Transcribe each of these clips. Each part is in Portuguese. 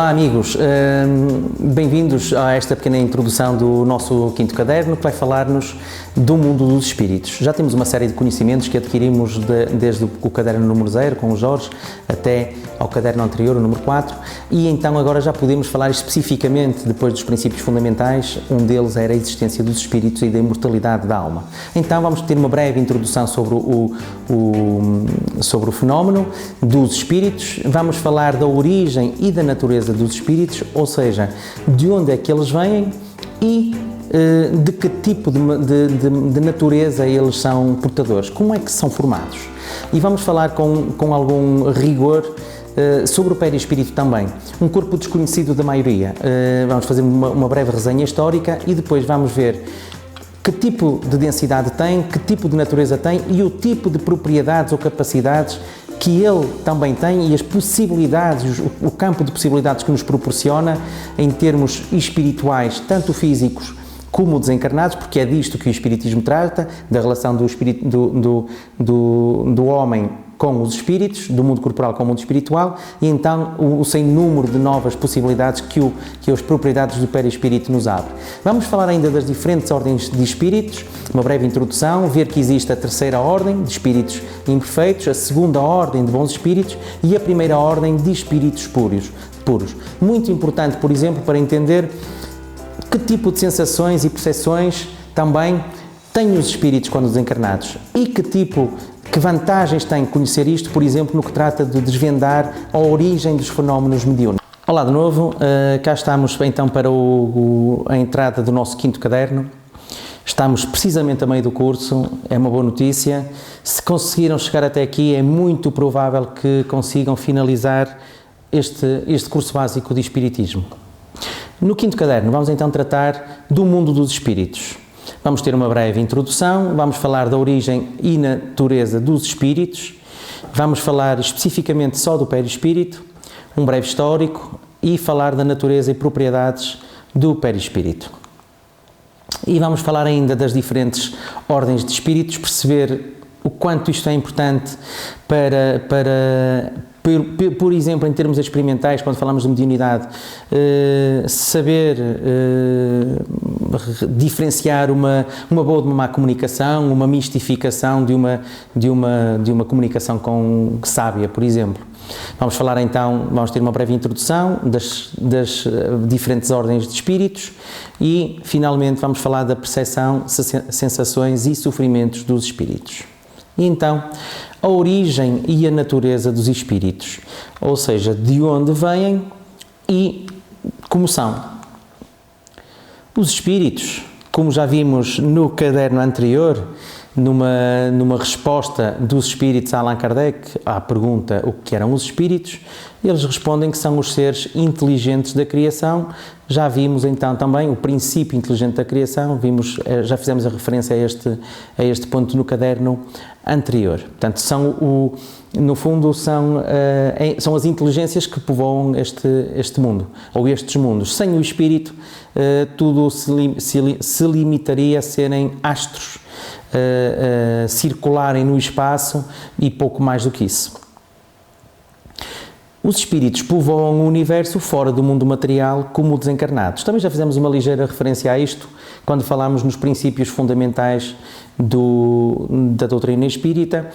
Olá amigos, bem-vindos a esta pequena introdução do nosso quinto caderno que vai falar-nos do mundo dos espíritos. Já temos uma série de conhecimentos que adquirimos desde o caderno número 0 com o Jorge até ao caderno anterior, o número 4, e então agora já podemos falar especificamente depois dos princípios fundamentais. Um deles era a existência dos espíritos e da imortalidade da alma. Então vamos ter uma breve introdução sobre o fenómeno dos espíritos, vamos falar da origem e da natureza dos espíritos, ou seja, de onde é que eles vêm e de que tipo de natureza eles são portadores, como é que são formados. E vamos falar com algum rigor sobre o perispírito também, um corpo desconhecido da maioria. Vamos fazer uma breve resenha histórica e depois vamos ver que tipo de densidade tem, que tipo de natureza tem e o tipo de propriedades ou capacidades que ele também tem e as possibilidades, o campo de possibilidades que nos proporciona em termos espirituais, tanto físicos como desencarnados, porque é disto que o Espiritismo trata, da relação do homem com os espíritos, do mundo corporal com o mundo espiritual, e então o sem número de novas possibilidades que as propriedades do perispírito nos abrem. Vamos falar ainda das diferentes ordens de espíritos, uma breve introdução, ver que existe a terceira ordem de espíritos imperfeitos, a segunda ordem de bons espíritos e a primeira ordem de espíritos puros. Muito importante, por exemplo, para entender que tipo de sensações e percepções também têm os espíritos quando desencarnados e que vantagens tem conhecer isto, por exemplo, no que trata de desvendar a origem dos fenómenos mediúnicos. Olá de novo, cá estamos então para a entrada do nosso quinto caderno. Estamos precisamente a meio do curso, é uma boa notícia. Se conseguiram chegar até aqui, é muito provável que consigam finalizar este curso básico de Espiritismo. No quinto caderno vamos então tratar do mundo dos espíritos. Vamos ter uma breve introdução, vamos falar da origem e natureza dos espíritos, vamos falar especificamente só do perispírito, um breve histórico e falar da natureza e propriedades do perispírito. E vamos falar ainda das diferentes ordens de espíritos, perceber o quanto isto é importante por exemplo, em termos experimentais, quando falamos de mediunidade, saber diferenciar uma boa de uma má comunicação, uma mistificação de uma comunicação sábia, por exemplo. Vamos falar então, vamos ter uma breve introdução das diferentes ordens de espíritos e, finalmente, vamos falar da percepção, sensações e sofrimentos dos espíritos. E então, a origem e a natureza dos espíritos, ou seja, de onde vêm e como são. Os espíritos, como já vimos no caderno anterior, numa resposta dos espíritos a Allan Kardec à pergunta o que eram os espíritos, eles respondem que são os seres inteligentes da criação. Já vimos então também o princípio inteligente da criação, já fizemos a referência a este ponto no caderno anterior. Portanto, no fundo são as inteligências que povoam este mundo, ou estes mundos. Sem o espírito, tudo se limitaria a serem astros, circularem no espaço e pouco mais do que isso. Os espíritos povoam o universo fora do mundo material como desencarnados. Também já fizemos uma ligeira referência a isto quando falámos nos princípios fundamentais da doutrina espírita.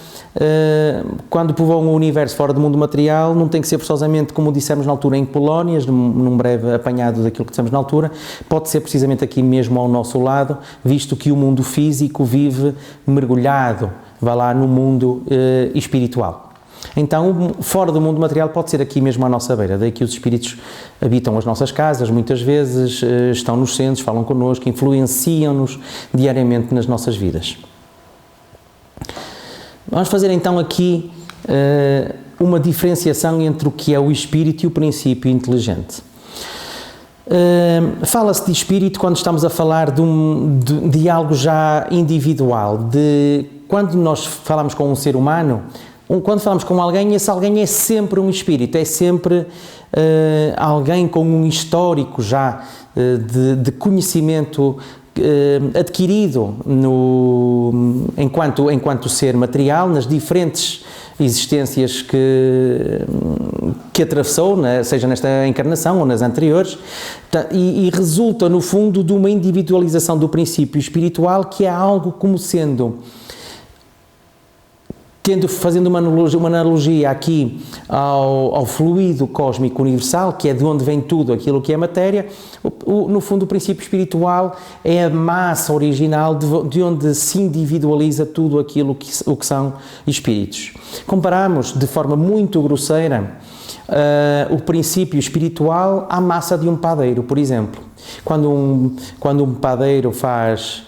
Quando povoam o universo fora do mundo material, não tem que ser forçosamente, como dissemos na altura em Polónias, num breve apanhado daquilo que dissemos na altura, pode ser precisamente aqui mesmo ao nosso lado, visto que o mundo físico vive mergulhado, vá lá, no mundo espiritual. Então, fora do mundo material pode ser aqui mesmo à nossa beira, daí que os espíritos habitam as nossas casas, muitas vezes estão nos centros, falam connosco, influenciam-nos diariamente nas nossas vidas. Vamos fazer então aqui uma diferenciação entre o que é o espírito e o princípio inteligente. Fala-se de espírito quando estamos a falar de algo já individual, quando nós falamos com um ser humano. Quando falamos com alguém, esse alguém é sempre um espírito, é sempre alguém com um histórico já de conhecimento adquirido enquanto ser material, nas diferentes existências que atravessou, né, seja nesta encarnação ou nas anteriores, e resulta, no fundo, de uma individualização do princípio espiritual, que é algo como sendo, fazendo uma analogia aqui ao fluido cósmico universal, que é de onde vem tudo aquilo que é matéria, no fundo o princípio espiritual é a massa original de onde se individualiza tudo aquilo que são espíritos. Comparamos de forma muito grosseira o princípio espiritual à massa de um padeiro, por exemplo. Quando um padeiro faz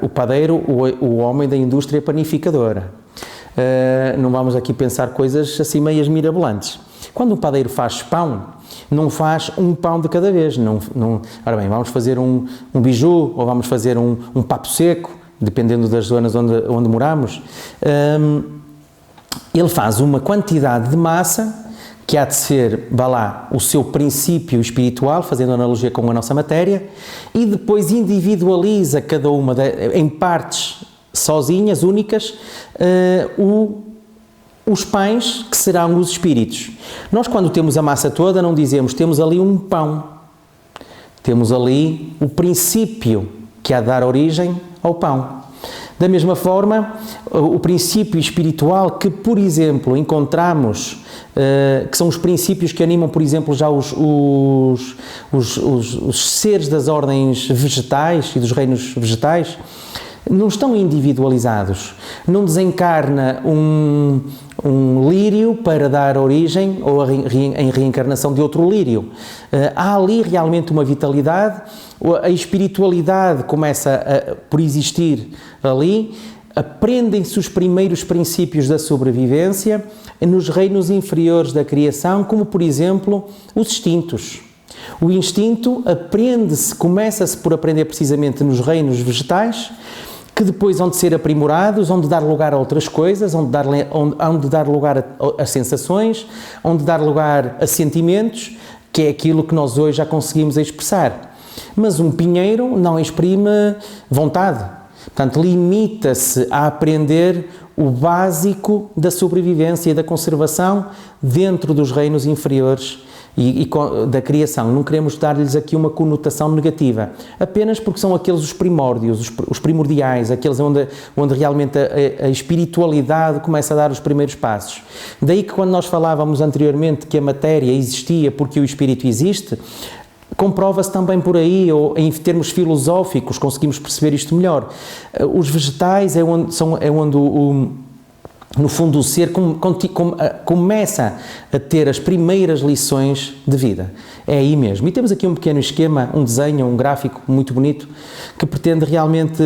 o padeiro, o homem da indústria panificadora. Não vamos aqui pensar coisas assim meias mirabolantes. Quando um padeiro faz pão, não faz um pão de cada vez. Ora bem, vamos fazer um biju ou vamos fazer um papo seco, dependendo das zonas onde moramos. Ele faz uma quantidade de massa que há de ser, vá lá, o seu princípio espiritual, fazendo analogia com a nossa matéria, e depois individualiza cada uma em partes sozinhas, únicas, os pães que serão os espíritos. Nós, quando temos a massa toda, não dizemos temos ali um pão, temos ali o princípio que há de dar origem ao pão. Da mesma forma, o princípio espiritual que, por exemplo, encontramos, que são os princípios que animam, por exemplo, já os seres das ordens vegetais e dos reinos vegetais, não estão individualizados. Não desencarna um lírio para dar origem ou em reencarnação de outro lírio. Há ali realmente uma vitalidade, a espiritualidade começa por existir ali, aprendem-se os primeiros princípios da sobrevivência nos reinos inferiores da criação, como por exemplo os instintos. O instinto aprende-se, começa-se por aprender precisamente nos reinos vegetais, que depois hão de ser aprimorados, hão de dar lugar a outras coisas, hão de dar lugar a sensações, hão de dar lugar a sentimentos, que é aquilo que nós hoje já conseguimos expressar. Mas um pinheiro não exprime vontade, portanto limita-se a aprender o básico da sobrevivência e da conservação dentro dos reinos inferiores e da criação. Não queremos dar-lhes aqui uma conotação negativa, apenas porque são aqueles os primórdios, os primordiais, aqueles onde realmente a espiritualidade começa a dar os primeiros passos. Daí que quando nós falávamos anteriormente que a matéria existia porque o espírito existe, comprova-se também por aí, ou em termos filosóficos conseguimos perceber isto melhor. Os vegetais é onde no fundo o ser começa a ter as primeiras lições de vida. É aí mesmo. E temos aqui um pequeno esquema, um desenho, um gráfico muito bonito, que pretende realmente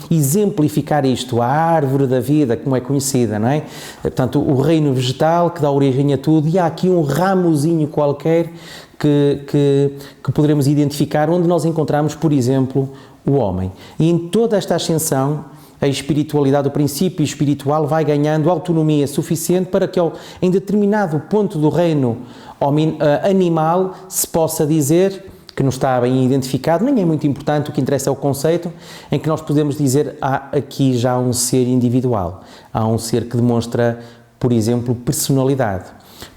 exemplificar isto, a árvore da vida, como é conhecida, não é? Portanto, o reino vegetal que dá origem a tudo, e há aqui um ramozinho qualquer que poderemos identificar, onde nós encontramos, por exemplo, o homem. E em toda esta ascensão, a espiritualidade, o princípio espiritual vai ganhando autonomia suficiente para que em determinado ponto do reino animal se possa dizer, que não está bem identificado, nem é muito importante, o que interessa é o conceito, em que nós podemos dizer há aqui já um ser individual, há um ser que demonstra, por exemplo, personalidade.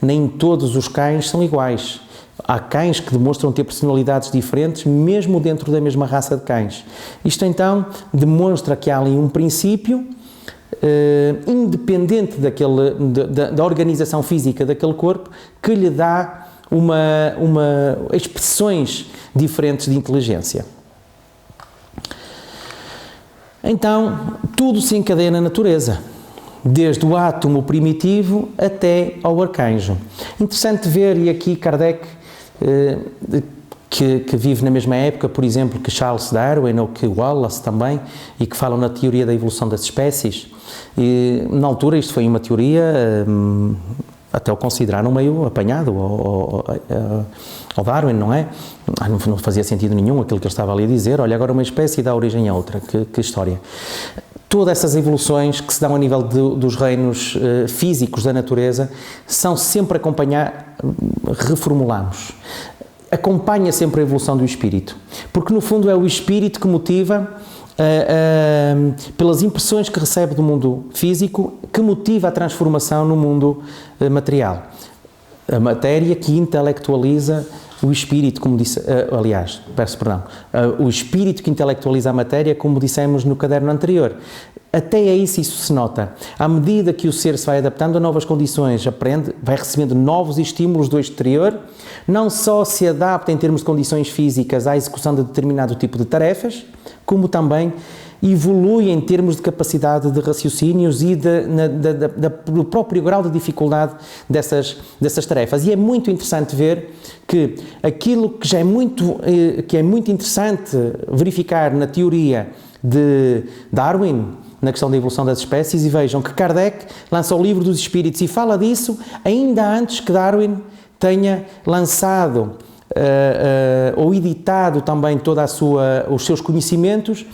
Nem todos os cães são iguais. Há cães que demonstram ter personalidades diferentes, mesmo dentro da mesma raça de cães. Isto então demonstra que há ali um princípio independente da organização física daquele corpo, que lhe dá expressões diferentes de inteligência. Então, tudo se encadeia na natureza, desde o átomo primitivo até ao arcanjo. Interessante ver, e aqui Kardec, que vive na mesma época, por exemplo, que Charles Darwin ou que Wallace também, e que falam na teoria da evolução das espécies. E, na altura isto foi uma teoria, até o consideraram meio apanhado ao Darwin, não é? Não fazia sentido nenhum aquilo que ele estava ali a dizer, olha, agora uma espécie dá origem a outra, que história. Todas essas evoluções que se dão a nível dos reinos físicos da natureza são sempre reformulamos, acompanha sempre a evolução do espírito, porque no fundo é o espírito que motiva pelas impressões que recebe do mundo físico, que motiva a transformação no mundo material. A matéria que intelectualiza o espírito, como disse, o espírito que intelectualiza a matéria, como dissemos no caderno anterior. Até aí isso se nota. À medida que o ser se vai adaptando a novas condições, aprende, vai recebendo novos estímulos do exterior, não só se adapta em termos de condições físicas à execução de determinado tipo de tarefas, como também evolui em termos de capacidade de raciocínios e do próprio grau de dificuldade dessas tarefas. E é muito interessante ver que aquilo que é muito interessante verificar na teoria de Darwin, na questão da evolução das espécies, e vejam que Kardec lança o Livro dos Espíritos e fala disso ainda antes que Darwin tenha lançado ou editado também os seus conhecimentos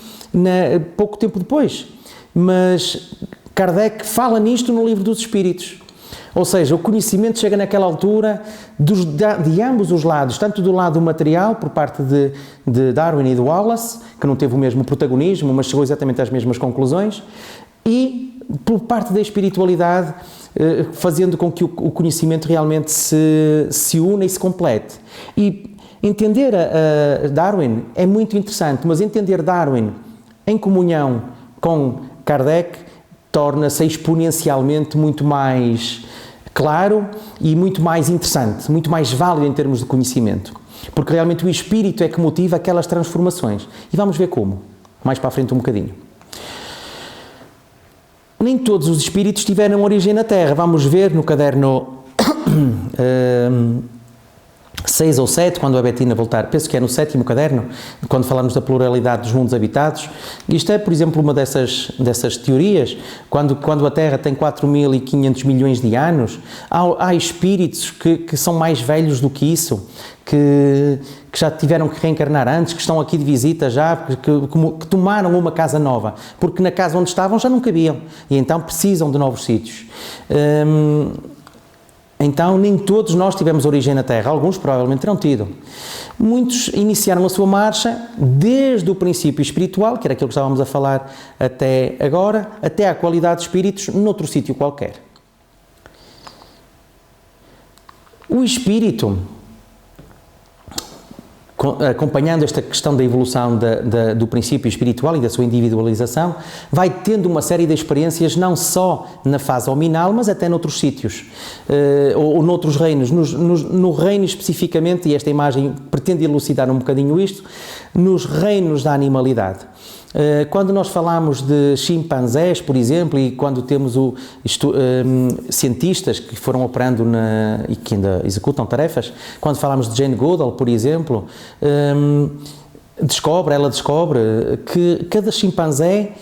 pouco tempo depois. Mas Kardec fala nisto no Livro dos Espíritos. Ou seja, o conhecimento chega naquela altura de ambos os lados, tanto do lado material, por parte de Darwin e de Wallace, que não teve o mesmo protagonismo, mas chegou exatamente às mesmas conclusões, e por parte da espiritualidade, fazendo com que o conhecimento realmente se una e se complete. E entender Darwin é muito interessante, mas entender Darwin em comunhão com Kardec torna-se exponencialmente muito mais claro e muito mais interessante, muito mais válido em termos de conhecimento. Porque realmente o espírito é que motiva aquelas transformações. E vamos ver como, mais para a frente um bocadinho. Nem todos os espíritos tiveram origem na Terra. Vamos ver no caderno 6 ou 7, quando a Betina voltar, penso que é no 7º caderno, quando falamos da pluralidade dos mundos habitados. Isto é, por exemplo, uma dessas teorias. Quando a Terra tem 4.500 milhões de anos, há espíritos que são mais velhos do que isso, que já tiveram que reencarnar antes, que estão aqui de visita já, que tomaram uma casa nova, porque na casa onde estavam já não cabiam, e então precisam de novos sítios. Então, nem todos nós tivemos origem na Terra, alguns provavelmente terão tido. Muitos iniciaram a sua marcha desde o princípio espiritual, que era aquilo que estávamos a falar até agora, até à qualidade de espíritos noutro sítio qualquer. O espírito, acompanhando esta questão da evolução do princípio espiritual e da sua individualização, vai tendo uma série de experiências não só na fase hominal, mas até noutros sítios, ou noutros reinos, no reino especificamente, e esta imagem pretende elucidar um bocadinho isto, nos reinos da animalidade. Quando nós falamos de chimpanzés, por exemplo, e quando temos cientistas que foram operando e que ainda executam tarefas, quando falamos de Jane Goodall, por exemplo, ela descobre que cada chimpanzé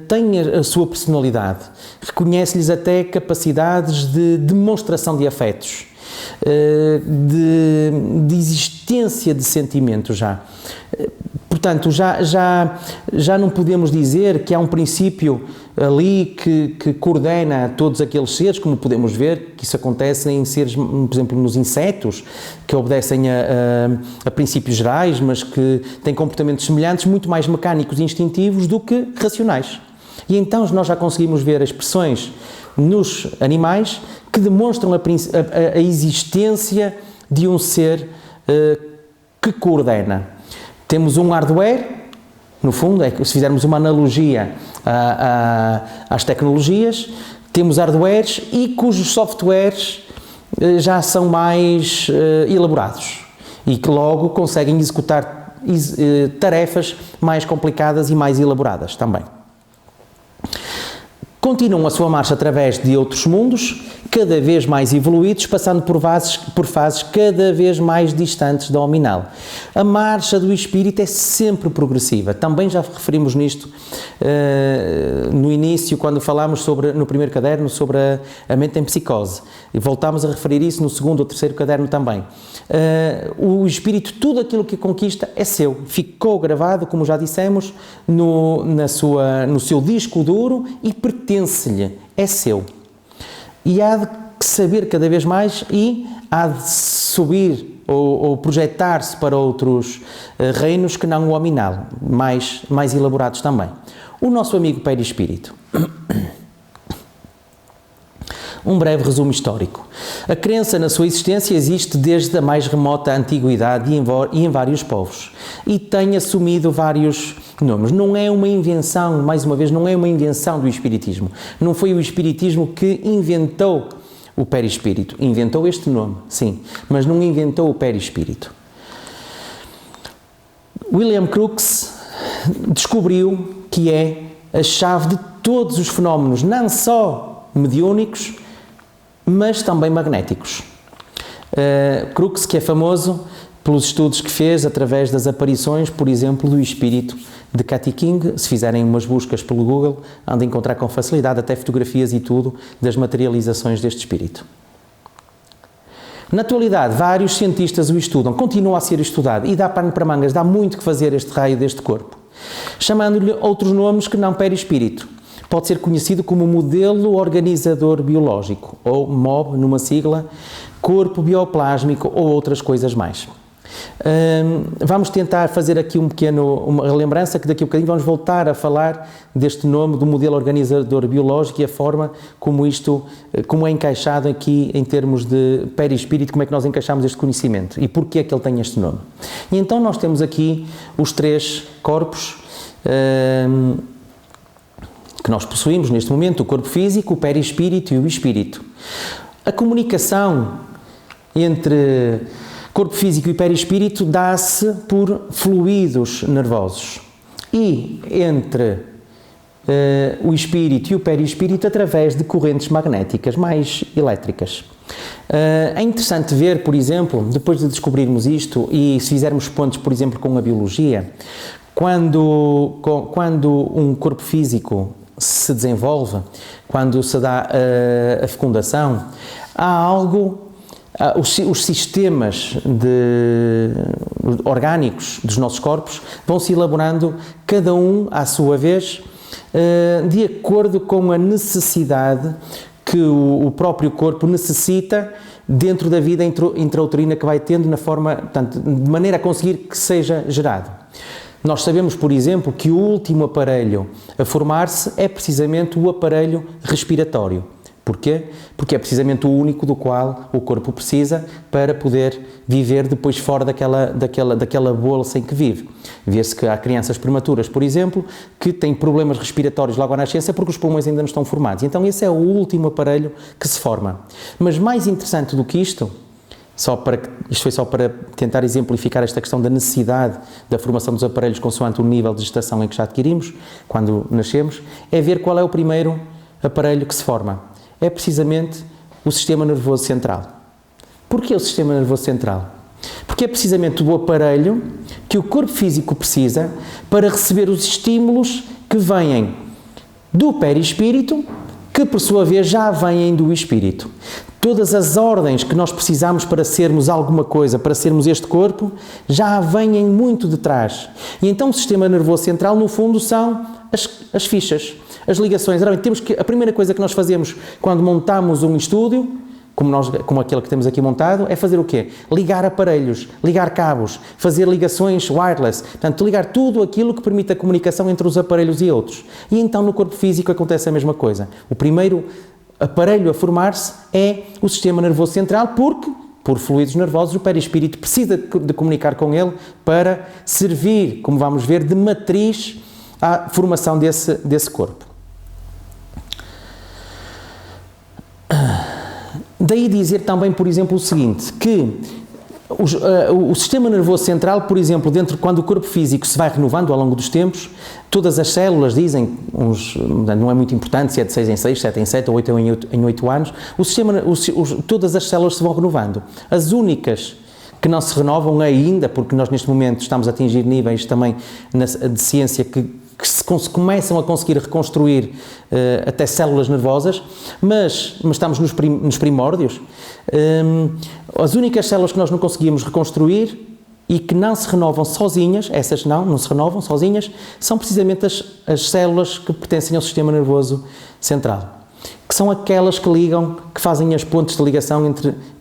tem a sua personalidade, reconhece-lhes até capacidades de demonstração de afetos, de existência de sentimentos já. Portanto, já não podemos dizer que há um princípio ali que coordena todos aqueles seres, como podemos ver que isso acontece em seres, por exemplo, nos insetos, que obedecem a princípios gerais, mas que têm comportamentos semelhantes, muito mais mecânicos e instintivos do que racionais. E então nós já conseguimos ver expressões nos animais que demonstram a existência de um ser que coordena. Temos um hardware, no fundo, se fizermos uma analogia às tecnologias, temos hardwares e cujos softwares já são mais elaborados e que logo conseguem executar tarefas mais complicadas e mais elaboradas também. Continuam a sua marcha através de outros mundos, cada vez mais evoluídos, passando por fases cada vez mais distantes da hominal. A marcha do espírito é sempre progressiva. Também já referimos nisto no início, quando falámos no primeiro caderno sobre a mente em psicose. E voltámos a referir isso no segundo ou terceiro caderno também. O espírito, tudo aquilo que conquista é seu. Ficou gravado, como já dissemos, no seu disco duro e pertence-lhe, é seu. E há de que saber cada vez mais e há de subir ou projetar-se para outros reinos que não o hominal, mais elaborados também. O nosso amigo perispírito. Um breve resumo histórico. A crença na sua existência existe desde a mais remota antiguidade e em vários povos, e tem assumido vários nomes. Não é uma invenção, mais uma vez, não é uma invenção do Espiritismo. Não foi o Espiritismo que inventou o perispírito. Inventou este nome, sim, mas não inventou o perispírito. William Crookes descobriu que é a chave de todos os fenómenos, não só mediúnicos, mas também magnéticos. Crookes, que é famoso pelos estudos que fez através das aparições, por exemplo, do espírito de Katy King. Se fizerem umas buscas pelo Google, hão de encontrar com facilidade até fotografias e tudo das materializações deste espírito. Na atualidade, vários cientistas o estudam, continua a ser estudado e dá pano para mangas, dá muito que fazer este raio deste corpo, chamando-lhe outros nomes que não perispírito. Pode ser conhecido como modelo organizador biológico, ou MOB, numa sigla, corpo bioplásmico ou outras coisas mais. Vamos tentar fazer aqui uma lembrança, que daqui a um bocadinho vamos voltar a falar deste nome, do modelo organizador biológico e a forma como é encaixado aqui em termos de perispírito, como é que nós encaixamos este conhecimento e porquê é que ele tem este nome. E então nós temos aqui os 3 corpos que nós possuímos neste momento: o corpo físico, o perispírito e o espírito. A comunicação entre corpo físico e perispírito dá-se por fluidos nervosos e entre o espírito e o perispírito através de correntes magnéticas mais elétricas. É interessante ver, por exemplo, depois de descobrirmos isto e se fizermos pontos, por exemplo, com a biologia, quando um corpo físico se desenvolve, quando se dá a fecundação, há algo, os sistemas orgânicos dos nossos corpos vão se elaborando, cada um à sua vez, de acordo com a necessidade que o próprio corpo necessita dentro da vida intrauterina que vai tendo, portanto, de maneira a conseguir que seja gerado. Nós sabemos, por exemplo, que o último aparelho a formar-se é precisamente o aparelho respiratório. Porquê? Porque é precisamente o único do qual o corpo precisa para poder viver depois fora daquela bolsa em que vive. Vê-se que há crianças prematuras, por exemplo, que têm problemas respiratórios logo à nascença porque os pulmões ainda não estão formados. Então esse é o último aparelho que se forma. Mas mais interessante do que isto, isto foi só para tentar exemplificar esta questão da necessidade da formação dos aparelhos consoante o nível de gestação em que já adquirimos, quando nascemos, é ver qual é o primeiro aparelho que se forma. É precisamente o sistema nervoso central. Porquê o sistema nervoso central? Porque é precisamente o aparelho que o corpo físico precisa para receber os estímulos que vêm do perispírito, que por sua vez já vêm do espírito. Todas as ordens que nós precisamos para sermos alguma coisa, para sermos este corpo, já vêm muito de trás. E então o sistema nervoso central, no fundo, são as fichas, as ligações. A primeira coisa que nós fazemos quando montamos um estúdio, como aquele que temos aqui montado, é fazer o quê? Ligar aparelhos, ligar cabos, fazer ligações wireless, portanto, ligar tudo aquilo que permite a comunicação entre os aparelhos e outros. E então no corpo físico acontece a mesma coisa. O primeiro aparelho a formar-se é o sistema nervoso central, porque, por fluidos nervosos, o perispírito precisa de comunicar com ele para servir, como vamos ver, de matriz à formação desse corpo. Daí dizer também, por exemplo, o seguinte, que o sistema nervoso central, por exemplo, quando o corpo físico se vai renovando ao longo dos tempos, todas as células dizem, não é muito importante se é de 6 em 6, 7 em 7 ou 8 em 8 anos, todas as células se vão renovando. As únicas que não se renovam ainda, porque nós neste momento estamos a atingir níveis também de ciência que se começam a conseguir reconstruir até células nervosas, mas estamos nos primórdios. As únicas células que nós não conseguimos reconstruir e que não se renovam sozinhas, essas não se renovam sozinhas, são precisamente as células que pertencem ao sistema nervoso central, que são aquelas que ligam, que fazem as pontes de ligação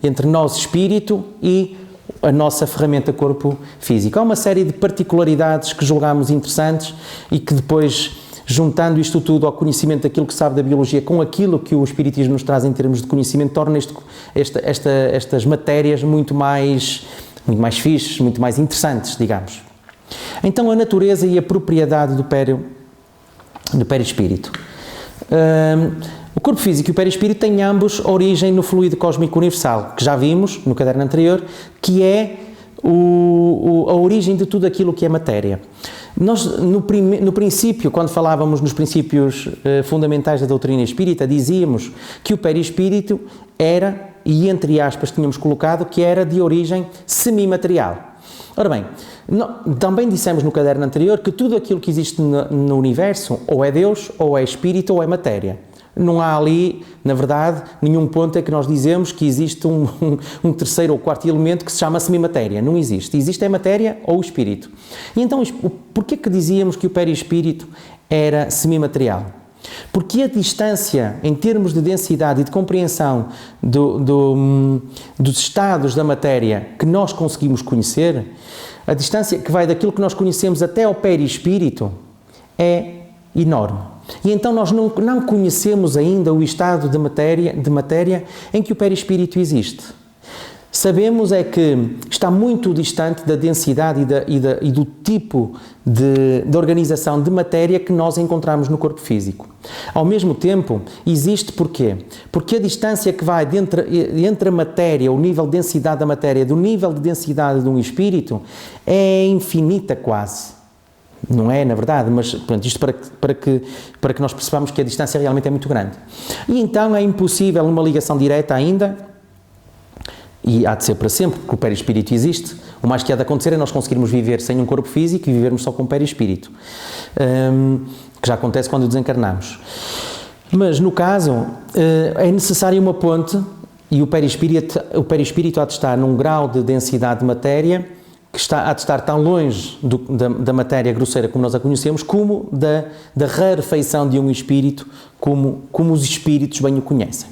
entre nós, espírito, e a nossa ferramenta corpo físico. Há uma série de particularidades que julgamos interessantes e que depois, juntando isto tudo ao conhecimento daquilo que sabe da biologia com aquilo que o Espiritismo nos traz em termos de conhecimento, torna estas matérias muito mais fixes, muito mais interessantes, digamos. Então, a natureza e a propriedade do perispírito. O corpo físico e o perispírito têm ambos origem no fluido cósmico universal, que já vimos no caderno anterior, que é a origem de tudo aquilo que é matéria. Nós, no princípio, quando falávamos nos princípios fundamentais da doutrina espírita, dizíamos que o perispírito era, e entre aspas tínhamos colocado, que era de origem semimaterial. Ora bem, também dissemos no caderno anterior que tudo aquilo que existe no universo ou é Deus, ou é espírito, ou é matéria. Não há ali, na verdade, nenhum ponto em que nós dizemos que existe um terceiro ou quarto elemento que se chama semimatéria. Não existe. Existe a matéria ou o espírito. E então, porquê que dizíamos que o perispírito era semimaterial? Porque a distância, em termos de densidade e de compreensão dos estados da matéria que nós conseguimos conhecer, a distância que vai daquilo que nós conhecemos até ao perispírito é enorme. E então nós não conhecemos ainda o estado de matéria em que o perispírito existe. Sabemos é que está muito distante da densidade e do tipo de organização de matéria que nós encontramos no corpo físico. Ao mesmo tempo, existe porquê? Porque a distância que vai entre a matéria, o nível de densidade da matéria, do nível de densidade de um espírito, é infinita quase. Não é, na verdade, mas pronto, isto para que nós percebamos que a distância realmente é muito grande. E então é impossível uma ligação direta ainda, e há de ser para sempre, porque o perispírito existe. O mais que há de acontecer é nós conseguirmos viver sem um corpo físico e vivermos só com o perispírito, que já acontece quando desencarnamos. Mas, no caso, é necessária uma ponte, e o perispírito há de estar num grau de densidade de matéria que há de estar tão longe da matéria grosseira como nós a conhecemos, como da rarefeição de um espírito, como os espíritos bem o conhecem.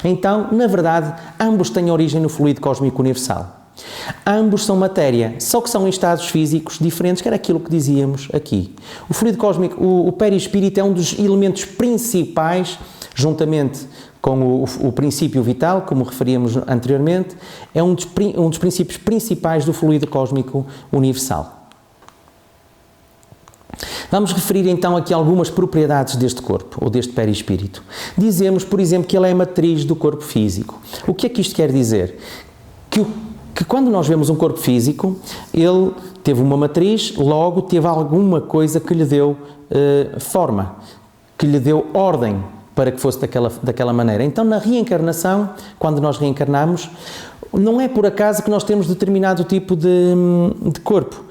Então, na verdade, ambos têm origem no fluido cósmico universal. Ambos são matéria, só que são em estados físicos diferentes, que era aquilo que dizíamos aqui. O fluido cósmico, o perispírito é um dos elementos principais, juntamente com o princípio vital, como referíamos anteriormente, é um dos princípios principais do fluido cósmico universal. Vamos referir então aqui algumas propriedades deste corpo, ou deste perispírito. Dizemos, por exemplo, que ele é a matriz do corpo físico. O que é que isto quer dizer? Que quando nós vemos um corpo físico, ele teve uma matriz, logo teve alguma coisa que lhe deu forma, que lhe deu ordem para que fosse daquela maneira. Então, na reencarnação, quando nós reencarnamos, não é por acaso que nós temos determinado tipo de corpo.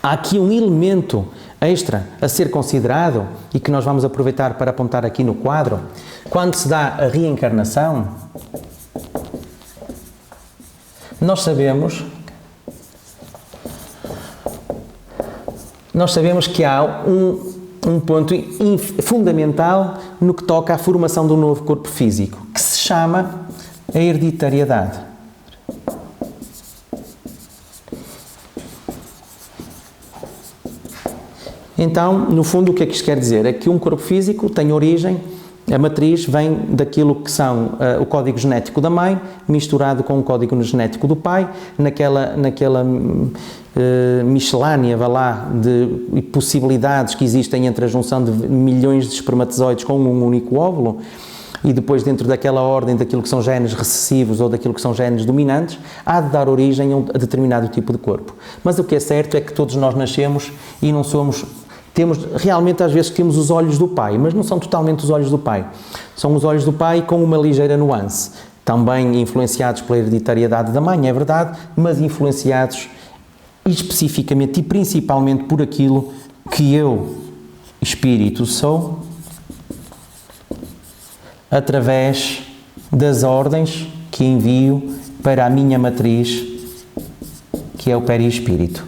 Há aqui um elemento extra a ser considerado e que nós vamos aproveitar para apontar aqui no quadro. Quando se dá a reencarnação, nós sabemos que há um ponto fundamental no que toca à formação do novo corpo físico, que se chama a hereditariedade. Então, no fundo, o que é que isto quer dizer? É que um corpo físico tem origem, a matriz vem daquilo que são o código genético da mãe, misturado com o código genético do pai, naquela miscelânea, vá lá, de possibilidades que existem entre a junção de milhões de espermatozoides com um único óvulo, e depois dentro daquela ordem daquilo que são genes recessivos ou daquilo que são genes dominantes, há de dar origem a determinado tipo de corpo. Mas o que é certo é que todos nós nascemos e não somos... realmente às vezes temos os olhos do pai, mas não são totalmente os olhos do pai. São os olhos do pai com uma ligeira nuance. Também influenciados pela hereditariedade da mãe, é verdade, mas influenciados especificamente e principalmente por aquilo que eu, espírito, sou, através das ordens que envio para a minha matriz, que é o perispírito.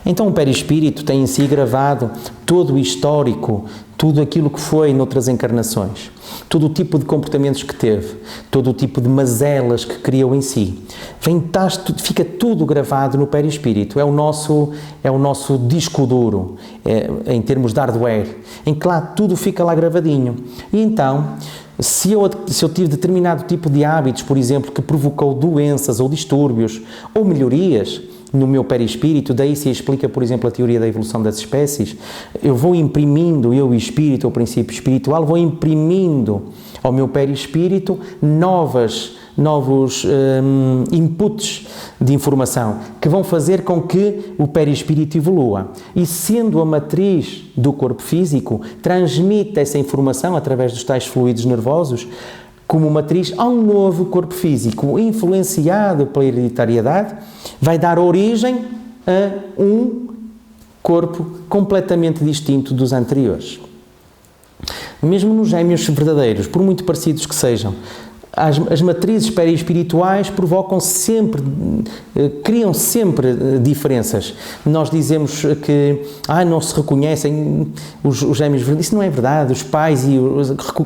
Então o perispírito tem em si gravado todo o histórico tudo aquilo que foi noutras encarnações, todo o tipo de comportamentos que teve, todo o tipo de mazelas que criou em si, fica tudo gravado no perispírito. É o nosso disco duro, em termos de hardware, em que lá tudo fica lá gravadinho. E então, se eu tive determinado tipo de hábitos, por exemplo, que provocou doenças ou distúrbios ou melhorias no meu perispírito, daí se explica, por exemplo, a teoria da evolução das espécies, eu vou imprimindo, eu e espírito, ou princípio espiritual, vou imprimindo ao meu perispírito novos inputs de informação que vão fazer com que o perispírito evolua. E sendo a matriz do corpo físico, transmite essa informação através dos tais fluidos nervosos como matriz a um novo corpo físico, influenciado pela hereditariedade, vai dar origem a um corpo completamente distinto dos anteriores. Mesmo nos gêmeos verdadeiros, por muito parecidos que sejam, as matrizes perispirituais provocam sempre, criam sempre diferenças. Nós dizemos que não se reconhecem os gêmeos verdadeiros. Isso não é verdade. Os pais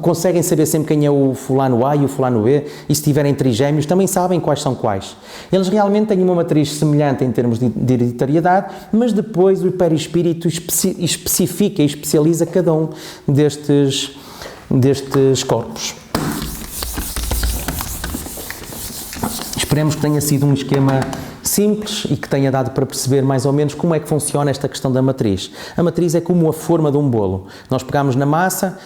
conseguem saber sempre quem é o fulano A e o fulano B, e se tiverem trigêmeos também sabem quais são quais. Eles realmente têm uma matriz semelhante em termos de hereditariedade, mas depois o perispírito especifica e especializa cada um destes corpos. Esperemos que tenha sido um esquema simples e que tenha dado para perceber mais ou menos como é que funciona esta questão da matriz. A matriz é como a forma de um bolo. Nós pegamos na massa,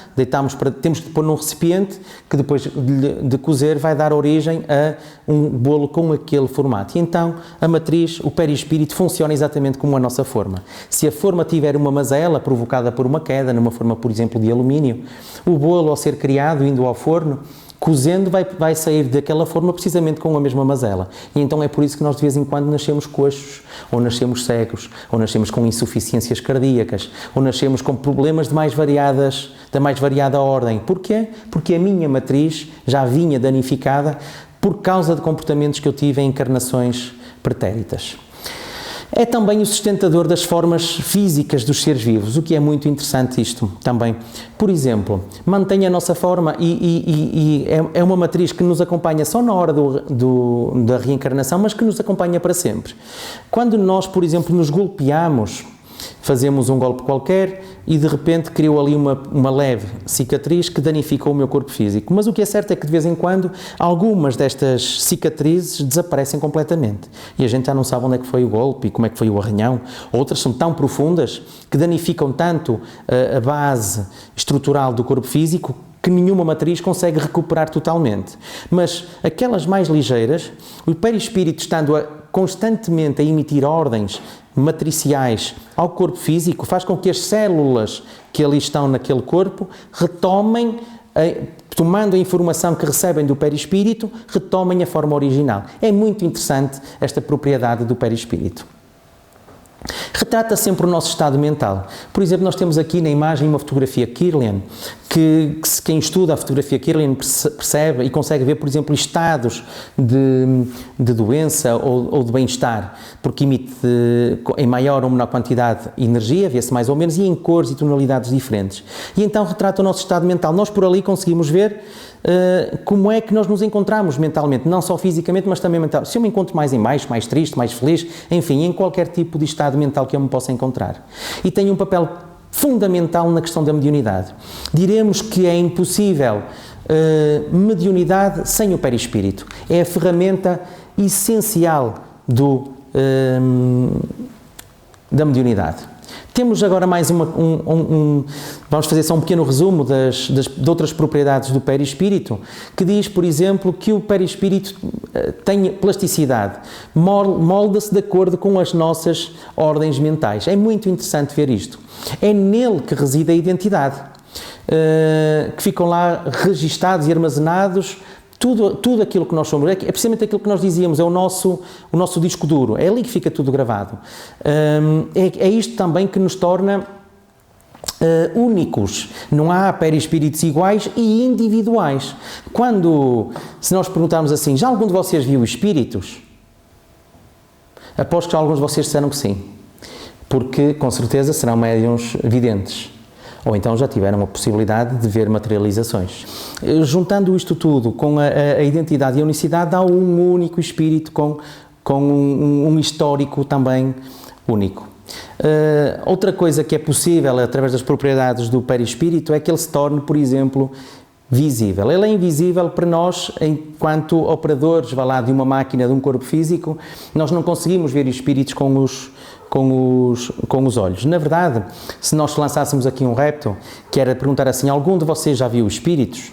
temos de pôr num recipiente que depois de cozer vai dar origem a um bolo com aquele formato. E então a matriz, o perispírito, funciona exatamente como a nossa forma. Se a forma tiver uma mazela provocada por uma queda, numa forma, por exemplo, de alumínio, o bolo, ao ser criado, indo ao forno, cozendo, vai sair daquela forma precisamente com a mesma mazela. E então é por isso que nós de vez em quando nascemos coxos, ou nascemos cegos, ou nascemos com insuficiências cardíacas, ou nascemos com problemas da mais variada ordem. Porquê? Porque a minha matriz já vinha danificada por causa de comportamentos que eu tive em encarnações pretéritas. É também o sustentador das formas físicas dos seres vivos, o que é muito interessante isto também. Por exemplo, mantém a nossa forma e é uma matriz que nos acompanha só na hora da reencarnação, mas que nos acompanha para sempre. Quando nós, por exemplo, nos golpeamos, fazemos um golpe qualquer e de repente criou ali uma leve cicatriz que danificou o meu corpo físico. Mas o que é certo é que de vez em quando algumas destas cicatrizes desaparecem completamente e a gente já não sabe onde é que foi o golpe e como é que foi o arranhão. Outras são tão profundas que danificam tanto a base estrutural do corpo físico que nenhuma matriz consegue recuperar totalmente. Mas aquelas mais ligeiras, o perispírito estando constantemente a emitir ordens matriciais ao corpo físico, faz com que as células que ali estão naquele corpo retomem, tomando a informação que recebem do perispírito, retomem a forma original. É muito interessante esta propriedade do perispírito. Retrata sempre o nosso estado mental. Por exemplo, nós temos aqui na imagem uma fotografia Kirlian, que quem estuda a fotografia Kirlian percebe e consegue ver, por exemplo, estados de doença ou de bem-estar, porque emite em maior ou menor quantidade energia, vê-se mais ou menos, e em cores e tonalidades diferentes. E então retrata o nosso estado mental. Nós por ali conseguimos ver como é que nós nos encontramos mentalmente, não só fisicamente, mas também mentalmente. Se eu me encontro mais em baixo, mais triste, mais feliz, enfim, em qualquer tipo de estado mental que eu me possa encontrar. E tem um papel fundamental na questão da mediunidade. Diremos que é impossível mediunidade sem o perispírito. É a ferramenta essencial da mediunidade. Temos agora mais vamos fazer só um pequeno resumo de outras propriedades do perispírito, que diz, por exemplo, que o perispírito tem plasticidade, molda-se de acordo com as nossas ordens mentais. É muito interessante ver isto. É nele que reside a identidade, que ficam lá registados e armazenados tudo aquilo que nós somos. É precisamente aquilo que nós dizíamos, é o nosso disco duro, é ali que fica tudo gravado. É isto também que nos torna únicos. Não há perispíritos iguais e individuais. Se nós perguntarmos assim, já algum de vocês viu espíritos? Aposto que alguns de vocês disseram que sim, porque com certeza serão médiuns videntes. ou então já tiveram a possibilidade de ver materializações. Juntando isto tudo com a identidade e a unicidade, dá um único espírito com um histórico também único. Outra coisa que é possível através das propriedades do perispírito é que ele se torne, por exemplo, visível. Ele é invisível para nós enquanto operadores, vá lá, de uma máquina, de um corpo físico. Nós não conseguimos ver espíritos com os olhos. Na verdade, se nós lançássemos aqui um repto, que era perguntar assim: algum de vocês já viu espíritos?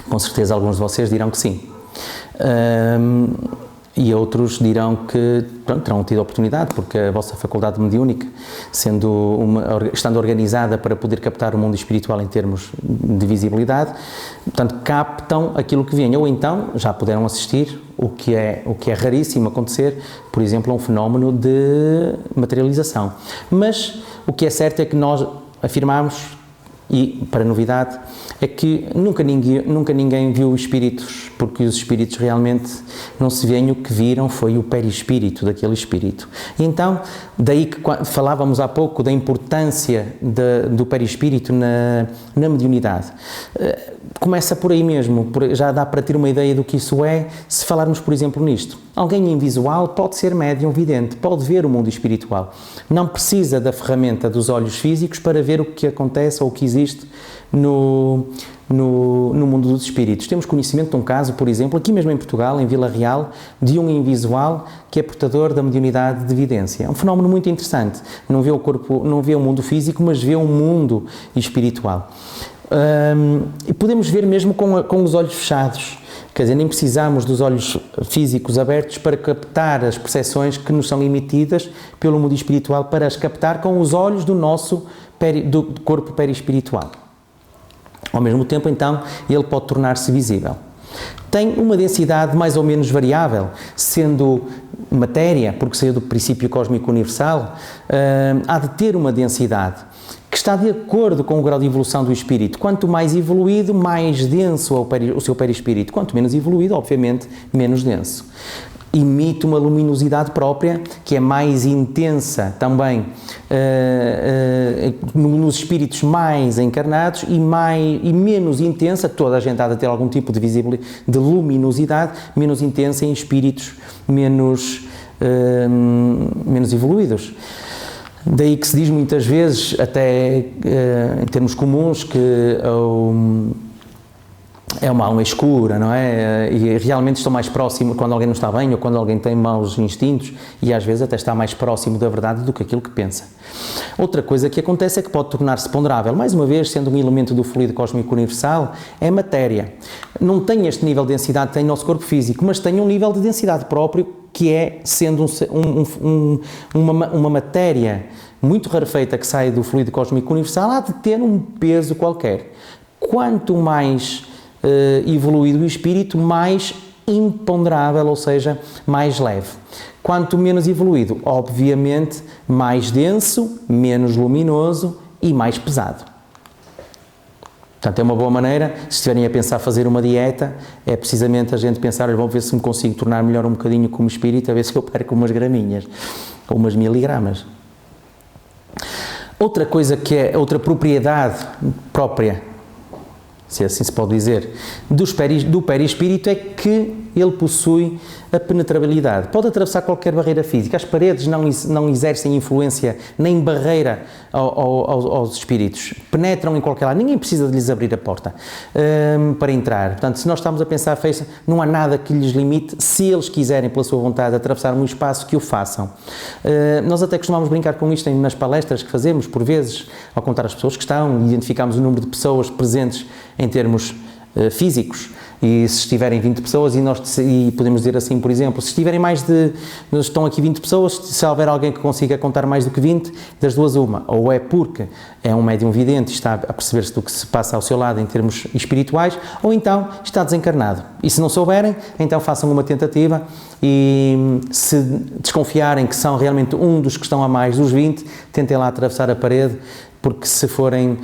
Com certeza alguns de vocês dirão que sim. E outros dirão que terão tido oportunidade, porque a vossa faculdade mediúnica, estando organizada para poder captar o mundo espiritual em termos de visibilidade, portanto, captam aquilo que vem, ou então já puderam assistir, o que é raríssimo acontecer, por exemplo, a um fenómeno de materialização. Mas o que é certo é que nós afirmamos, e para novidade, é que nunca ninguém viu espíritos, porque os espíritos realmente não se veem, o que viram foi o perispírito daquele espírito. E então, daí que falávamos há pouco da importância do perispírito na mediunidade. Começa por aí mesmo, já dá para ter uma ideia do que isso é, se falarmos, por exemplo, nisto. Alguém invisual pode ser médium vidente, pode ver o mundo espiritual. Não precisa da ferramenta dos olhos físicos para ver o que acontece ou o que existe no mundo dos espíritos. Temos conhecimento de um caso, por exemplo, aqui mesmo em Portugal, em Vila Real, de um invisual que é portador da mediunidade de vidência. É um fenómeno muito interessante. Não vê o corpo, não vê o mundo físico, mas vê o mundo espiritual. E podemos ver mesmo com os olhos fechados. Quer dizer, nem precisamos dos olhos físicos abertos para captar as percepções que nos são emitidas pelo mundo espiritual, para as captar com os olhos do nosso do corpo perispiritual. Ao mesmo tempo, então, ele pode tornar-se visível. Tem uma densidade mais ou menos variável, sendo matéria, porque saiu do princípio cósmico universal, há de ter uma densidade que está de acordo com o grau de evolução do espírito. Quanto mais evoluído, mais denso é o seu perispírito. Quanto menos evoluído, obviamente, menos denso. Emite uma luminosidade própria, que é mais intensa também nos espíritos mais encarnados e menos intensa, toda a gente há de ter algum tipo de visibilidade, de luminosidade, menos intensa em espíritos menos evoluídos. Daí que se diz muitas vezes, até em termos comuns, que é uma alma escura, não é? E realmente estou mais próximo quando alguém não está bem ou quando alguém tem maus instintos, e às vezes até está mais próximo da verdade do que aquilo que pensa. Outra coisa que acontece é que pode tornar-se ponderável. Mais uma vez, sendo um elemento do fluido cósmico universal, é matéria. Não tem este nível de densidade que tem o nosso corpo físico, mas tem um nível de densidade próprio, que é, sendo uma matéria muito rarefeita que sai do fluido cósmico universal, há de ter um peso qualquer. Quanto mais evoluído o espírito, mais imponderável, ou seja, mais leve. Quanto menos evoluído, obviamente, mais denso, menos luminoso e mais pesado. Portanto, é uma boa maneira, se estiverem a pensar fazer uma dieta, é precisamente a gente pensar: olha, vamos ver se me consigo tornar melhor um bocadinho como espírito, a ver se eu perco umas graminhas, ou umas miligramas. Outra coisa que é, outra propriedade própria, se assim se pode dizer, do perispírito, é que ele possui a penetrabilidade. Pode atravessar qualquer barreira física. As paredes não exercem influência nem barreira aos espíritos. Penetram em qualquer lado. Ninguém precisa de lhes abrir a porta para entrar. Portanto, se nós estamos a pensar, não há nada que lhes limite, se eles quiserem, pela sua vontade, atravessar um espaço, que o façam. Nós até costumamos brincar com isto nas palestras que fazemos, por vezes, ao contar as pessoas que estão, identificamos o número de pessoas presentes em termos físicos, e se estiverem 20 pessoas, e podemos dizer assim, por exemplo, se estiverem estão aqui 20 pessoas, se houver alguém que consiga contar mais do que 20, das duas uma, ou é porque é um médium vidente e está a perceber-se do que se passa ao seu lado em termos espirituais, ou então está desencarnado. E se não souberem, então façam uma tentativa, e se desconfiarem que são realmente um dos que estão a mais dos 20, tentem lá atravessar a parede, porque se forem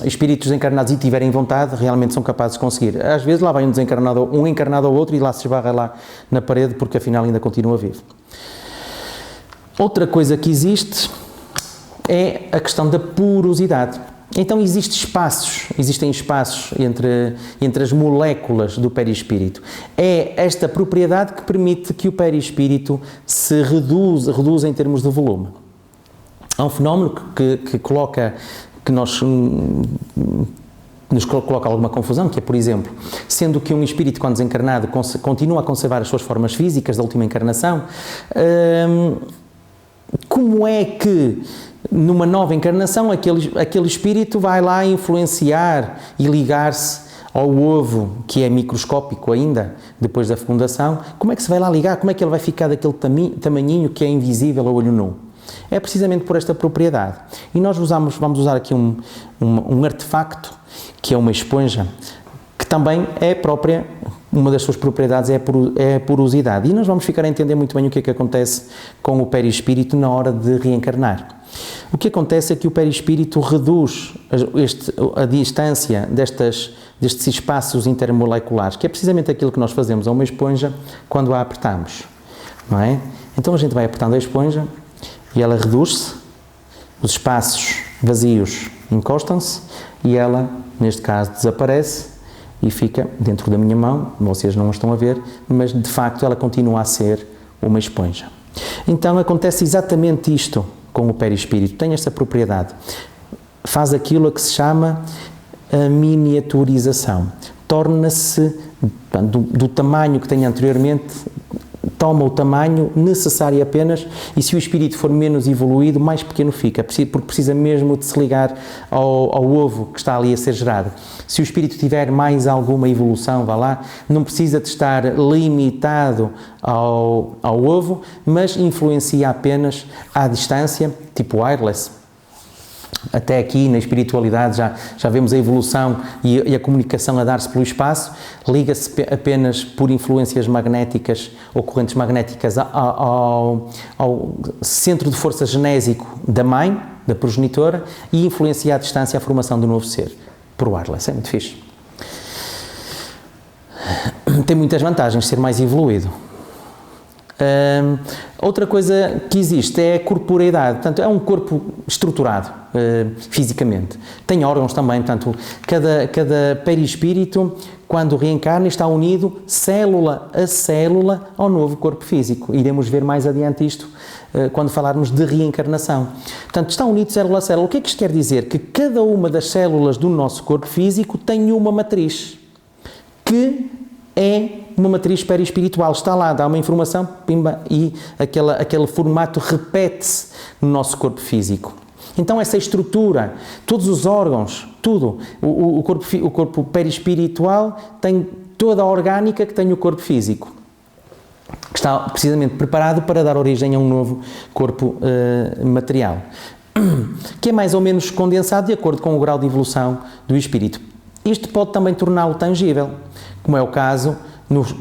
espíritos desencarnados e tiverem vontade, realmente são capazes de conseguir. Às vezes lá vai um encarnado ou outro, e lá se esbarra lá na parede, porque afinal ainda continua vivo. Outra coisa que existe é a questão da porosidade. Então existem espaços entre as moléculas do perispírito. É esta propriedade que permite que o perispírito se reduza em termos de volume. Há um fenómeno que nos coloca alguma confusão, que é, por exemplo, sendo que um espírito, quando desencarnado, continua a conservar as suas formas físicas da última encarnação, como é que numa nova encarnação aquele espírito vai lá influenciar e ligar-se ao ovo, que é microscópico ainda, depois da fecundação? Como é que se vai lá ligar? Como é que ele vai ficar daquele tamanhinho que é invisível ao olho nu? É precisamente por esta propriedade. E nós vamos usar aqui um artefacto, que é uma esponja, que também é própria, uma das suas propriedades é a porosidade. E nós vamos ficar a entender muito bem o que é que acontece com o perispírito na hora de reencarnar. O que acontece é que o perispírito reduz a distância destes espaços intermoleculares, que é precisamente aquilo que nós fazemos a uma esponja quando a apertamos, não é? Então a gente vai apertando a esponja e ela reduz-se, os espaços vazios encostam-se e ela, neste caso, desaparece e fica dentro da minha mão. Vocês não a estão a ver, mas de facto ela continua a ser uma esponja. Então acontece exatamente isto com o perispírito, tem esta propriedade, faz aquilo a que se chama a miniaturização, torna-se do tamanho que tem anteriormente, toma o tamanho necessário apenas, e se o espírito for menos evoluído, mais pequeno fica, porque precisa mesmo de se ligar ao ovo que está ali a ser gerado. Se o espírito tiver mais alguma evolução, vá lá, não precisa de estar limitado ao ovo, mas influencia apenas à distância, tipo wireless. Até aqui na espiritualidade já vemos a evolução e a comunicação a dar-se pelo espaço, liga-se apenas por influências magnéticas ou correntes magnéticas ao centro de força genésico da mãe, da progenitora, e influencia à distância a formação do novo ser, por wireless. É muito fixe. Tem muitas vantagens ser mais evoluído. Outra coisa que existe é a corporeidade, portanto é um corpo estruturado fisicamente, tem órgãos também, portanto cada perispírito, quando reencarna, está unido célula a célula ao novo corpo físico. Iremos ver mais adiante isto quando falarmos de reencarnação. Portanto, está unido célula a célula. O que é que isto quer dizer? Que cada uma das células do nosso corpo físico tem uma matriz, que é uma matriz perispiritual, está lá, dá uma informação, pimba, e aquele formato repete-se no nosso corpo físico. Então essa estrutura, todos os órgãos, tudo, o corpo perispiritual tem toda a orgânica que tem o corpo físico, que está precisamente preparado para dar origem a um novo corpo material, que é mais ou menos condensado de acordo com o grau de evolução do espírito. Isto pode também torná-lo tangível, como é o caso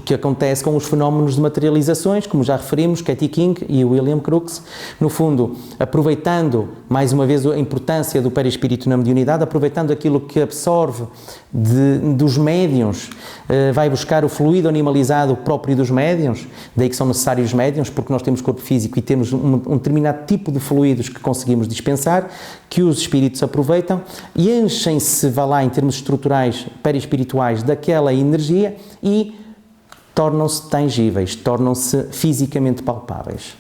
que acontece com os fenómenos de materializações, como já referimos, Katie King e William Crookes, no fundo, aproveitando, mais uma vez, a importância do perispírito na mediunidade, aproveitando aquilo que absorve dos médiuns, vai buscar o fluido animalizado próprio dos médiuns, daí que são necessários médiuns, porque nós temos corpo físico e temos um determinado tipo de fluidos que conseguimos dispensar, que os espíritos aproveitam e enchem-se, vá lá, em termos estruturais, perispirituais, daquela energia e tornam-se tangíveis, tornam-se fisicamente palpáveis.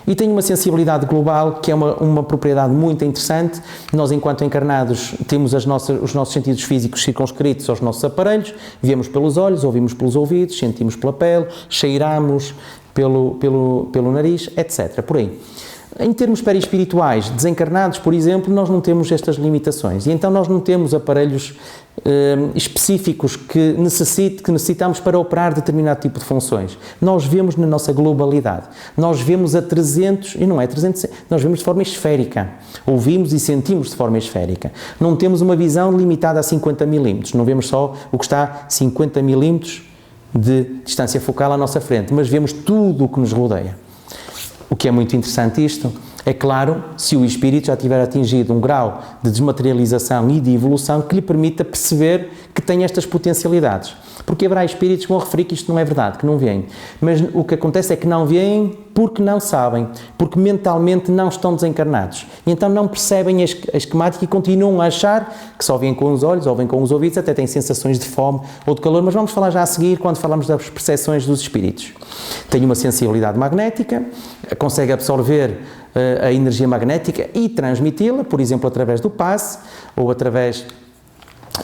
E tem uma sensibilidade global que é uma propriedade muito interessante. Nós, enquanto encarnados, temos os nossos sentidos físicos circunscritos aos nossos aparelhos, vemos pelos olhos, ouvimos pelos ouvidos, sentimos pela pele, cheiramos pelo nariz, etc. Por aí. Em termos perispirituais, desencarnados, por exemplo, nós não temos estas limitações e então nós não temos aparelhos específicos que necessitamos para operar determinado tipo de funções. Nós vemos na nossa globalidade, nós vemos a 300, e não é 300, nós vemos de forma esférica, ouvimos e sentimos de forma esférica. Não temos uma visão limitada a 50 milímetros, não vemos só o que está 50 milímetros de distância focal à nossa frente, mas vemos tudo o que nos rodeia. O que é muito interessante isto, é claro, se o espírito já tiver atingido um grau de desmaterialização e de evolução que lhe permita perceber que tem estas potencialidades. porque haverá espíritos que vão referir que isto não é verdade, que não veem. Mas o que acontece é que não veem porque não sabem, porque mentalmente não estão desencarnados. E então não percebem a esquemática e continuam a achar que só veem com os olhos ou veem com os ouvidos, até têm sensações de fome ou de calor, mas vamos falar já a seguir quando falamos das percepções dos espíritos. Tem uma sensibilidade magnética, consegue absorver a energia magnética e transmiti-la, por exemplo, através do passe ou através...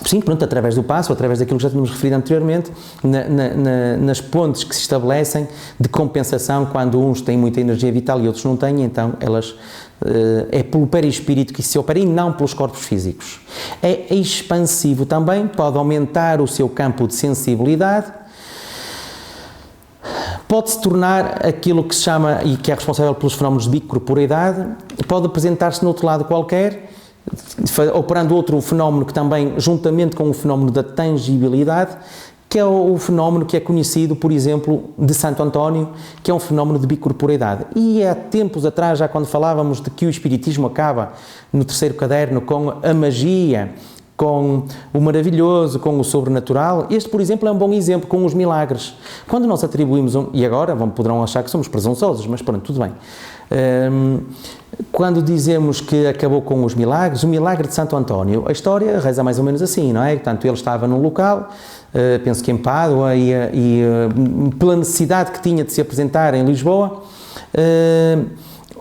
Sim, pronto, através do passo, ou através daquilo que já tínhamos referido anteriormente, nas pontes que se estabelecem de compensação quando uns têm muita energia vital e outros não têm, então elas é pelo perispírito que se opera e não pelos corpos físicos. É expansivo também, pode aumentar o seu campo de sensibilidade, pode-se tornar aquilo que se chama, e que é responsável pelos fenómenos de bicorporeidade, pode apresentar-se no outro lado qualquer, operando outro fenómeno que também, juntamente com o fenómeno da tangibilidade, que é o fenómeno que é conhecido, por exemplo, de Santo António, que é um fenómeno de bicorporeidade. E há tempos atrás, já quando falávamos de que o Espiritismo acaba, no terceiro caderno, com a magia, com o maravilhoso, com o sobrenatural, este, por exemplo, é um bom exemplo, com os milagres. Quando nós atribuímos, e agora poderão achar que somos presunçosos, mas pronto, tudo bem. Quando dizemos que acabou com os milagres, o milagre de Santo António, a história reza mais ou menos assim, não é? Portanto, ele estava num local, penso que em Pádua, e pela necessidade que tinha de se apresentar em Lisboa,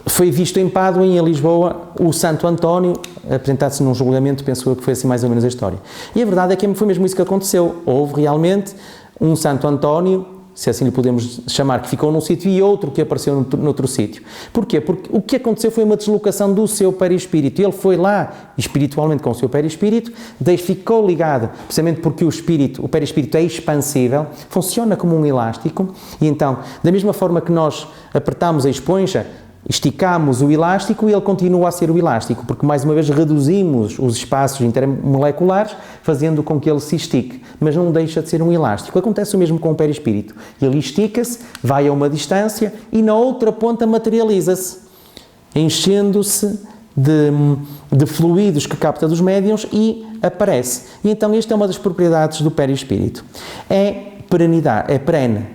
foi visto em Pádua e em Lisboa o Santo António apresentar-se num julgamento, penso eu que foi assim mais ou menos a história. E a verdade é que foi mesmo isso que aconteceu. Houve realmente um Santo António, se assim lhe podemos chamar, que ficou num sítio e outro que apareceu noutro sítio. Porquê? Porque o que aconteceu foi uma deslocação do seu perispírito. Ele foi lá, espiritualmente, com o seu perispírito, ficou ligado, precisamente porque o perispírito é expansível, funciona como um elástico, e então, da mesma forma que nós apertamos a esponja, esticamos o elástico e ele continua a ser o elástico, porque mais uma vez reduzimos os espaços intermoleculares, fazendo com que ele se estique, mas não deixa de ser um elástico. Acontece o mesmo com o perispírito. Ele estica-se, vai a uma distância e na outra ponta materializa-se, enchendo-se de fluidos que capta dos médiuns e aparece. E então esta é uma das propriedades do perispírito. É perenidade, é perene,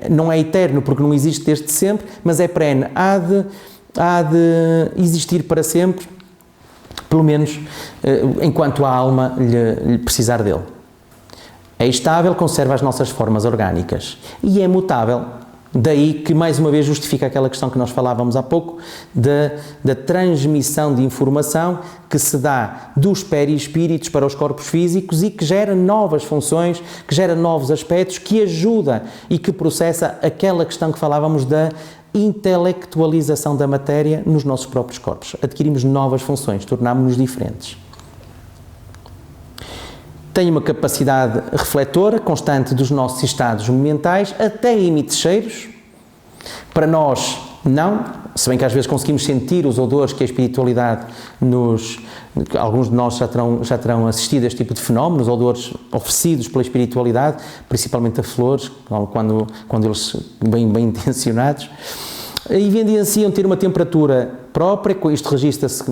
não é eterno porque não existe desde sempre, mas é perene, há de existir para sempre, pelo menos enquanto a alma lhe precisar dele. É estável, conserva as nossas formas orgânicas e é mutável. Daí que, mais uma vez, justifica aquela questão que nós falávamos há pouco da transmissão de informação que se dá dos perispíritos para os corpos físicos e que gera novas funções, que gera novos aspectos, que ajuda e que processa aquela questão que falávamos da intelectualização da matéria nos nossos próprios corpos. Adquirimos novas funções, tornámos-nos diferentes. Tem uma capacidade refletora constante dos nossos estados mentais, até emite cheiros. Para nós, não, se bem que às vezes conseguimos sentir os odores que a espiritualidade alguns de nós já terão assistido a este tipo de fenómenos, odores oferecidos pela espiritualidade, principalmente a flores, quando eles bem intencionados. E evidenciam ter uma temperatura própria, isto registra-se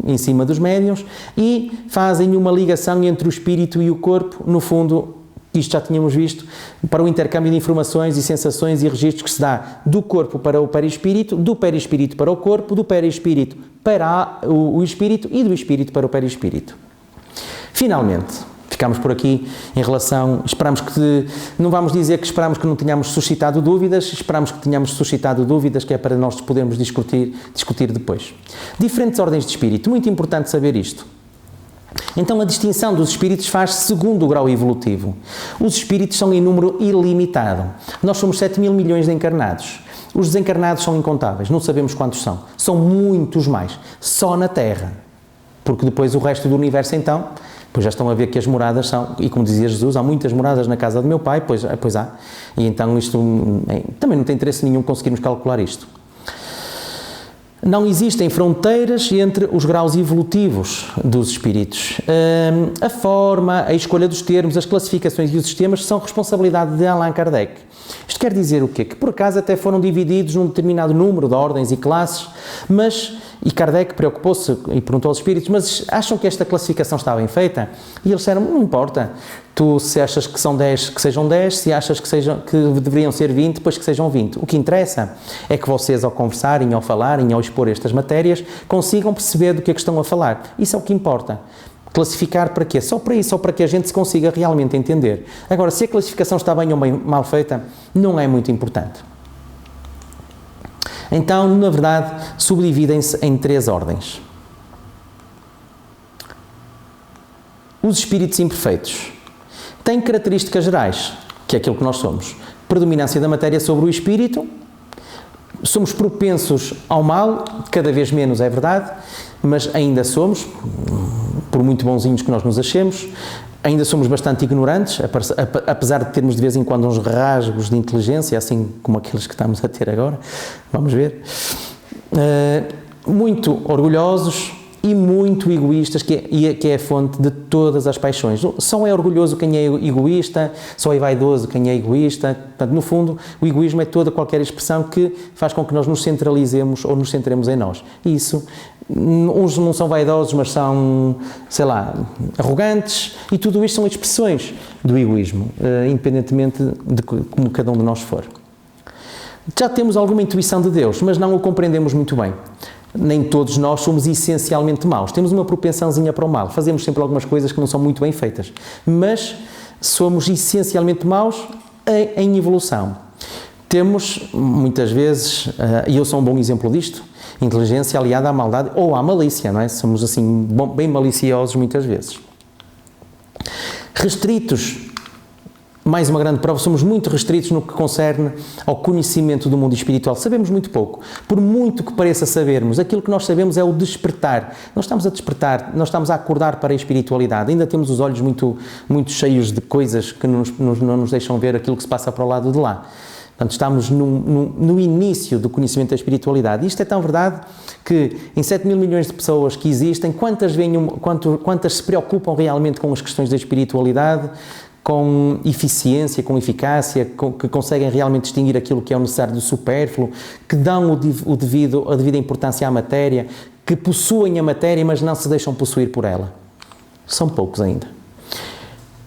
em cima dos médiuns, e fazem uma ligação entre o espírito e o corpo, no fundo, isto já tínhamos visto, para o intercâmbio de informações e sensações e registros que se dá do corpo para o perispírito, do perispírito para o corpo, do perispírito para o espírito e do espírito para o perispírito. Finalmente, ficamos por aqui em relação, não vamos dizer que esperamos que não tenhamos suscitado dúvidas, esperamos que tenhamos suscitado dúvidas, que é para nós podermos discutir depois. Diferentes ordens de espírito, muito importante saber isto. Então a distinção dos espíritos faz-se segundo o grau evolutivo. Os espíritos são em número ilimitado. Nós somos 7 mil milhões de encarnados. Os desencarnados são incontáveis, não sabemos quantos são. São muitos mais, só na Terra. Porque depois o resto do universo, então, pois já estão a ver que as moradas são, e como dizia Jesus, há muitas moradas na casa do meu pai, pois há. E então isto também não tem interesse nenhum conseguirmos calcular isto. Não existem fronteiras entre os graus evolutivos dos espíritos. A forma, a escolha dos termos, as classificações e os sistemas são responsabilidade de Allan Kardec. Isto quer dizer o quê? Que por acaso até foram divididos num determinado número de ordens e classes, mas E Kardec preocupou-se e perguntou aos espíritos, mas acham que esta classificação está bem feita? E eles disseram, não importa, tu se achas que são 10, que sejam 10, se achas que deveriam ser 20, depois que sejam 20. O que interessa é que vocês, ao conversarem, ao falarem, ao expor estas matérias, consigam perceber do que é que estão a falar. Isso é o que importa. Classificar para quê? Só para isso, só para que a gente se consiga realmente entender. Agora, se a classificação está bem ou bem mal feita, não é muito importante. Então, na verdade, subdividem-se em 3 ordens. Os espíritos imperfeitos têm características gerais, que é aquilo que nós somos. Predominância da matéria sobre o espírito, somos propensos ao mal, cada vez menos é verdade, mas ainda somos, por muito bonzinhos que nós nos achemos, ainda somos bastante ignorantes, apesar de termos de vez em quando uns rasgos de inteligência, assim como aqueles que estamos a ter agora, vamos ver, muito orgulhosos e muito egoístas, que é a fonte de todas as paixões. Só é orgulhoso quem é egoísta, só é vaidoso quem é egoísta. Portanto, no fundo, o egoísmo é toda qualquer expressão que faz com que nós nos centralizemos ou nos centremos em nós. E isso, uns não são vaidosos, mas são, sei lá, arrogantes, e tudo isto são expressões do egoísmo, independentemente de como cada um de nós for. Já temos alguma intuição de Deus, mas não o compreendemos muito bem. Nem todos nós somos essencialmente maus. Temos uma propensãozinha para o mal. Fazemos sempre algumas coisas que não são muito bem feitas. Mas somos essencialmente maus em evolução. Temos, muitas vezes, e eu sou um bom exemplo disto, inteligência aliada à maldade ou à malícia, não é? Somos assim, bem maliciosos muitas vezes. Restritos. Mais uma grande prova, somos muito restritos no que concerne ao conhecimento do mundo espiritual. Sabemos muito pouco. Por muito que pareça sabermos, aquilo que nós sabemos é o despertar. Nós estamos a despertar, nós estamos a acordar para a espiritualidade. Ainda temos os olhos muito cheios de coisas que não nos deixam ver aquilo que se passa para o lado de lá. Portanto, estamos no início do conhecimento da espiritualidade. Isto é tão verdade que em 7 mil milhões de pessoas que existem, quantas se preocupam realmente com as questões da espiritualidade, com eficiência, com eficácia, que conseguem realmente distinguir aquilo que é o necessário do supérfluo, que dão a devida importância à matéria, que possuem a matéria, mas não se deixam possuir por ela. São poucos ainda.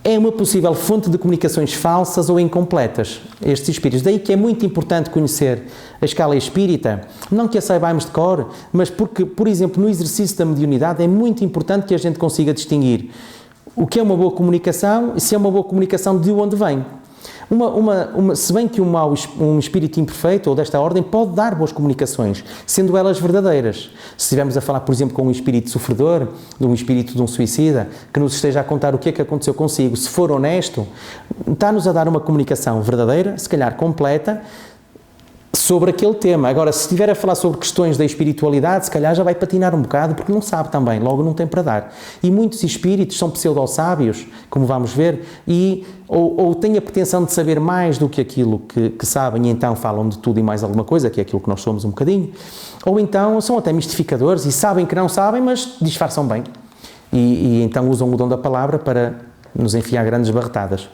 É uma possível fonte de comunicações falsas ou incompletas, estes espíritos. Daí que é muito importante conhecer a escala espírita, não que a saibamos de cor, mas porque, por exemplo, no exercício da mediunidade é muito importante que a gente consiga distinguir o que é uma boa comunicação e se é uma boa comunicação de onde vem. Se bem que um espírito imperfeito ou desta ordem pode dar boas comunicações, sendo elas verdadeiras. Se estivermos a falar, por exemplo, com um espírito sofredor, de um espírito de um suicida, que nos esteja a contar o que é que aconteceu consigo, se for honesto, está-nos a dar uma comunicação verdadeira, se calhar completa, sobre aquele tema. Agora, se estiver a falar sobre questões da espiritualidade, se calhar já vai patinar um bocado, porque não sabe também, logo não tem para dar. E muitos espíritos são pseudo-sábios, como vamos ver, ou têm a pretensão de saber mais do que aquilo que sabem, e então falam de tudo e mais alguma coisa, que é aquilo que nós somos um bocadinho, ou então são até mistificadores e sabem que não sabem, mas disfarçam bem. E então usam o dom da palavra para nos enfiar grandes barretadas.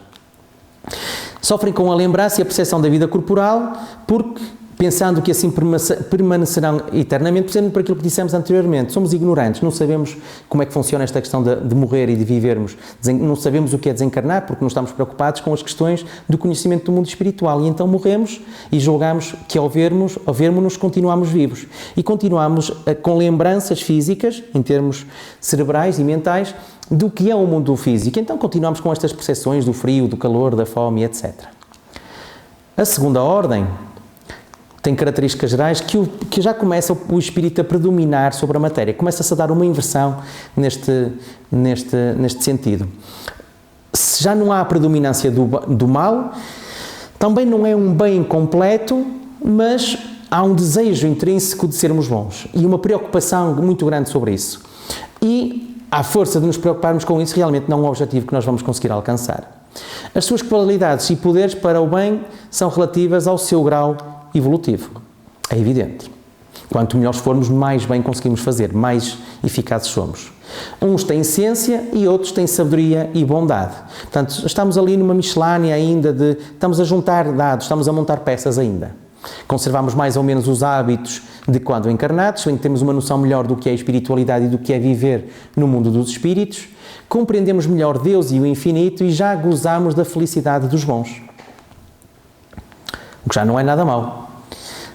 Sofrem com a lembrança e a percepção da vida corporal, porque, pensando que assim permanecerão eternamente, precisamente por aquilo que dissemos anteriormente, somos ignorantes, não sabemos como é que funciona esta questão de morrer e de vivermos, não sabemos o que é desencarnar, porque não estamos preocupados com as questões do conhecimento do mundo espiritual, e então morremos e julgamos que ao vermos-nos continuamos vivos, e continuamos com lembranças físicas, em termos cerebrais e mentais, do que é o mundo físico. Então continuamos com estas percepções do frio, do calor, da fome, etc. A segunda ordem tem características gerais que já começa o espírito a predominar sobre a matéria. Começa-se a dar uma inversão neste sentido. Se já não há a predominância do mal, também não é um bem completo, mas há um desejo intrínseco de sermos bons e uma preocupação muito grande sobre isso. E à força de nos preocuparmos com isso, realmente não é um objetivo que nós vamos conseguir alcançar. As suas qualidades e poderes para o bem são relativas ao seu grau evolutivo. É evidente. Quanto melhores formos, mais bem conseguimos fazer, mais eficazes somos. Uns têm ciência e outros têm sabedoria e bondade. Portanto, estamos ali numa miscelânea ainda estamos a juntar dados, estamos a montar peças ainda. Conservamos mais ou menos os hábitos de quando encarnados, temos uma noção melhor do que é espiritualidade e do que é viver no mundo dos espíritos, compreendemos melhor Deus e o infinito e já gozamos da felicidade dos bons. O que já não é nada mau.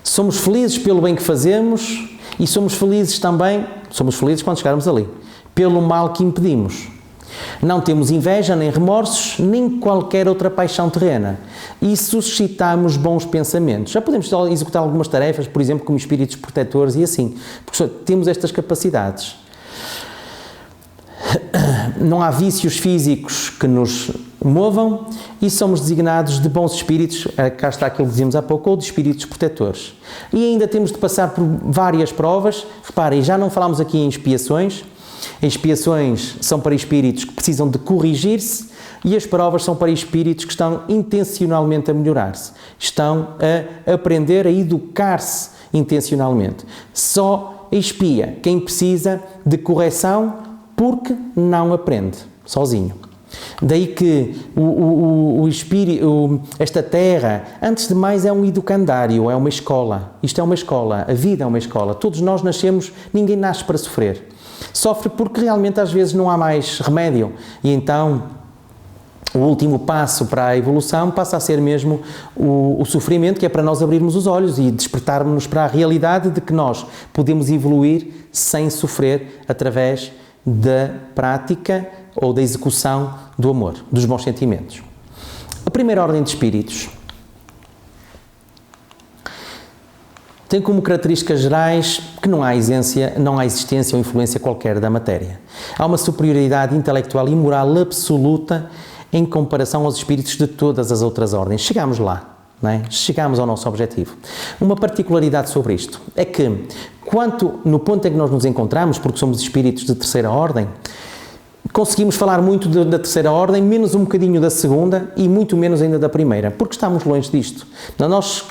Somos felizes pelo bem que fazemos e somos felizes quando chegarmos ali, pelo mal que impedimos. Não temos inveja, nem remorsos, nem qualquer outra paixão terrena. E suscitamos bons pensamentos. Já podemos executar algumas tarefas, por exemplo, como espíritos protetores e assim, porque temos estas capacidades. Não há vícios físicos que nos movam e somos designados de bons espíritos, cá está aquilo que dizíamos há pouco, ou de espíritos protetores. E ainda temos de passar por várias provas. Reparem, já não falámos aqui em expiações. Expiações são para espíritos que precisam de corrigir-se e as provas são para espíritos que estão intencionalmente a melhorar-se. Estão a aprender a educar-se intencionalmente. Só expia quem precisa de correção porque não aprende sozinho. Daí que esta terra, antes de mais, é um educandário, é uma escola. Isto é uma escola, a vida é uma escola. Todos nós nascemos, ninguém nasce para sofrer. Sofre porque realmente às vezes não há mais remédio e então o último passo para a evolução passa a ser mesmo o sofrimento, que é para nós abrirmos os olhos e despertarmos para a realidade de que nós podemos evoluir sem sofrer através da prática ou da execução do amor, dos bons sentimentos. A primeira ordem de espíritos tem como características gerais que não há existência ou influência qualquer da matéria. Há uma superioridade intelectual e moral absoluta em comparação aos espíritos de todas as outras ordens. Chegamos lá, não é? Chegamos ao nosso objetivo. Uma particularidade sobre isto é que, no ponto em que nós nos encontramos, porque somos espíritos de terceira ordem, conseguimos falar muito da terceira ordem, menos um bocadinho da segunda e muito menos ainda da primeira, porque estamos longe disto. Nós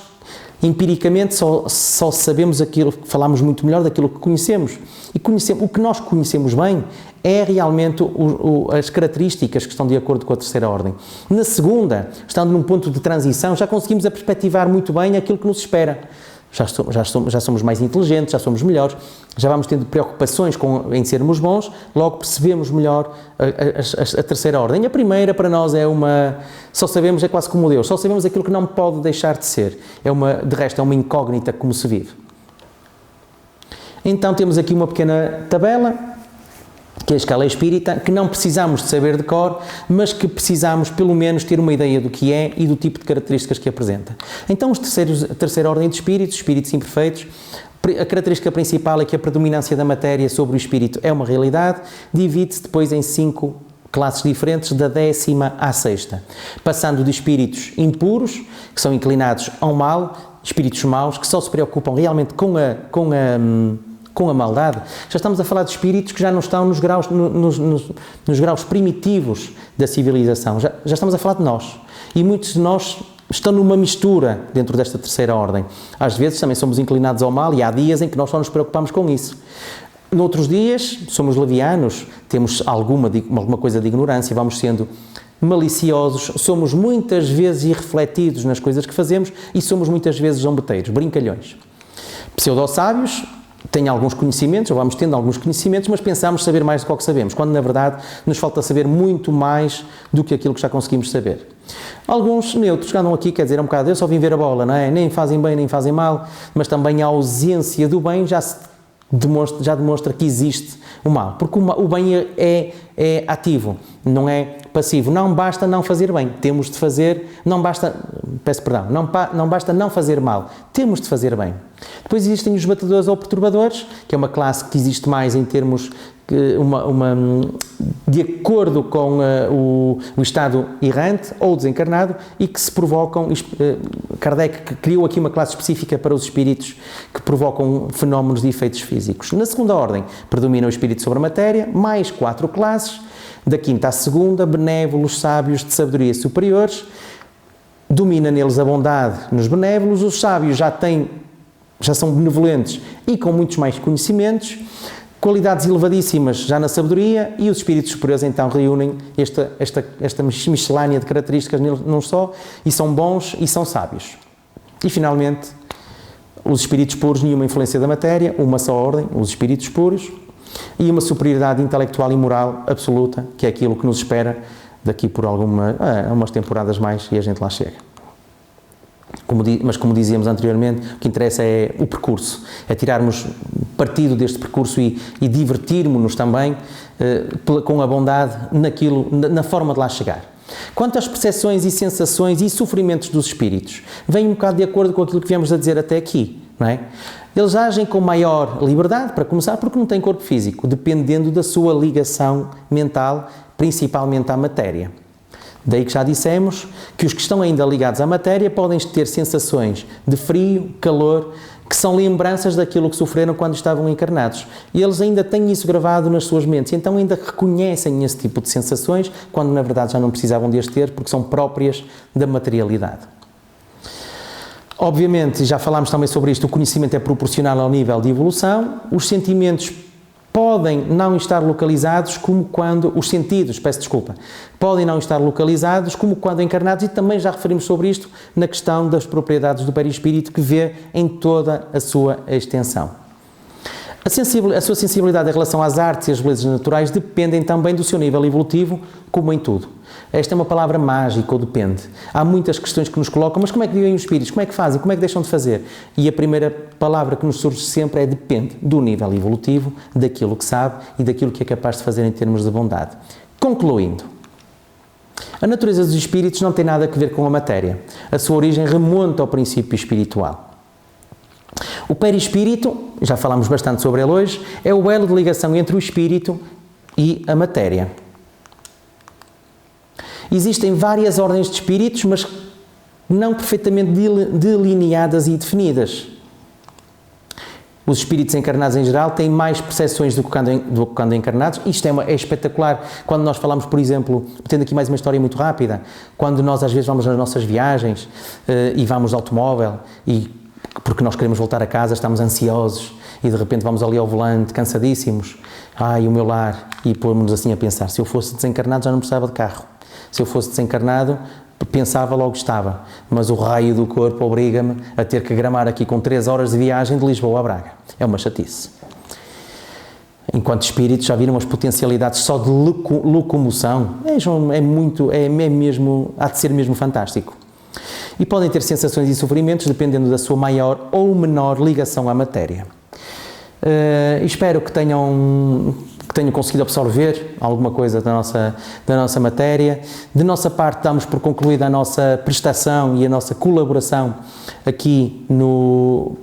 empiricamente só sabemos aquilo, falamos muito melhor daquilo que conhecemos. E o que nós conhecemos bem é realmente as características que estão de acordo com a terceira ordem. Na segunda, estando num ponto de transição, já conseguimos perspectivar muito bem aquilo que nos espera. Já somos mais inteligentes, já somos melhores, já vamos tendo preocupações em sermos bons, logo percebemos melhor a terceira ordem. A primeira, para nós, só sabemos, é quase como Deus, só sabemos aquilo que não pode deixar de ser. De resto, é uma incógnita como se vive. Então, temos aqui uma pequena tabela, que é a escala espírita, que não precisamos de saber de cor, mas que precisamos, pelo menos, ter uma ideia do que é e do tipo de características que apresenta. Então, a terceira ordem de espíritos imperfeitos, a característica principal é que a predominância da matéria sobre o espírito é uma realidade, divide-se depois em 5 classes diferentes, da 10ª à 6ª, passando de espíritos impuros, que são inclinados ao mal, espíritos maus, que só se preocupam realmente com a maldade. Já estamos a falar de espíritos que já não estão nos graus primitivos da civilização. Já estamos a falar de nós. E muitos de nós estão numa mistura dentro desta terceira ordem. Às vezes também somos inclinados ao mal e há dias em que nós só nos preocupamos com isso. Noutros dias somos levianos, temos alguma coisa de ignorância, vamos sendo maliciosos, somos muitas vezes irrefletidos nas coisas que fazemos e somos muitas vezes zombeteiros, brincalhões. Pseudo-sábios têm alguns conhecimentos, ou vamos tendo alguns conhecimentos, mas pensamos saber mais do que sabemos, quando na verdade nos falta saber muito mais do que aquilo que já conseguimos saber. Alguns neutros que andam aqui, quer dizer, um bocado, eu só vim ver a bola, não é? Nem fazem bem, nem fazem mal, mas também a ausência do bem já demonstra que existe o mal, porque o bem é ativo, não é passivo. Não basta não fazer bem, temos de fazer, não basta não fazer mal, temos de fazer bem. Depois existem os batedores ou perturbadores, que é uma classe que existe mais em termos de acordo com o estado errante ou desencarnado e que se provocam. Kardec criou aqui uma classe específica para os espíritos que provocam fenómenos de efeitos físicos. Na segunda ordem predomina o espírito sobre a matéria, mais 4 classes, da quinta à segunda, benévolos, sábios de sabedoria superiores, domina neles a bondade nos benévolos, os sábios já são benevolentes e com muitos mais conhecimentos, qualidades elevadíssimas já na sabedoria, e os espíritos superiores então reúnem esta miscelânea de características num só, e são bons e são sábios. E finalmente os espíritos puros, nenhuma influência da matéria, uma só ordem, os espíritos puros, e uma superioridade intelectual e moral absoluta, que é aquilo que nos espera daqui por umas temporadas mais e a gente lá chega. Mas como dizíamos anteriormente, o que interessa é o percurso, é tirarmos partido deste percurso e divertirmos-nos também com a bondade na forma de lá chegar. Quanto às percepções e sensações e sofrimentos dos espíritos, vem um bocado de acordo com aquilo que viemos a dizer até aqui, não é? Eles agem com maior liberdade, para começar, porque não têm corpo físico, dependendo da sua ligação mental, principalmente à matéria. Daí que já dissemos que os que estão ainda ligados à matéria podem ter sensações de frio, calor, que são lembranças daquilo que sofreram quando estavam encarnados. E eles ainda têm isso gravado nas suas mentes, então ainda reconhecem esse tipo de sensações, quando na verdade já não precisavam de as ter, porque são próprias da materialidade. Obviamente, já falámos também sobre isto, o conhecimento é proporcional ao nível de evolução, os sentimentos podem não estar localizados como quando... Os sentidos, peço desculpa, podem não estar localizados como quando encarnados, e também já referimos sobre isto na questão das propriedades do perispírito, que vê em toda a sua extensão. A sua sensibilidade em relação às artes e às belezas naturais dependem também do seu nível evolutivo, como em tudo. Esta é uma palavra mágica, ou depende. Há muitas questões que nos colocam, mas como é que vivem os espíritos? Como é que fazem? Como é que deixam de fazer? E a primeira palavra que nos surge sempre é depende do nível evolutivo, daquilo que sabe e daquilo que é capaz de fazer em termos de bondade. Concluindo, a natureza dos espíritos não tem nada a ver com a matéria. A sua origem remonta ao princípio espiritual. O perispírito, já falámos bastante sobre ele hoje, é o elo de ligação entre o espírito e a matéria. Existem várias ordens de espíritos, mas não perfeitamente delineadas e definidas. Os espíritos encarnados em geral têm mais percepções do que quando encarnados. Isto é espetacular. Quando nós falamos, por exemplo, tendo aqui mais uma história muito rápida, quando nós às vezes vamos nas nossas viagens e vamos de automóvel, e porque nós queremos voltar a casa, estamos ansiosos, e de repente vamos ali ao volante, cansadíssimos, o meu lar, e pôrmos assim a pensar, se eu fosse desencarnado já não precisava de carro. Se eu fosse desencarnado, pensava logo estava, mas o raio do corpo obriga-me a ter que gramar aqui com 3 horas de viagem de Lisboa a Braga. É uma chatice. Enquanto espíritos, já viram as potencialidades só de locomoção? Há de ser mesmo fantástico. E podem ter sensações e sofrimentos dependendo da sua maior ou menor ligação à matéria. Espero que tenham conseguido absorver alguma coisa da nossa matéria. De nossa parte, damos por concluída a nossa prestação e a nossa colaboração aqui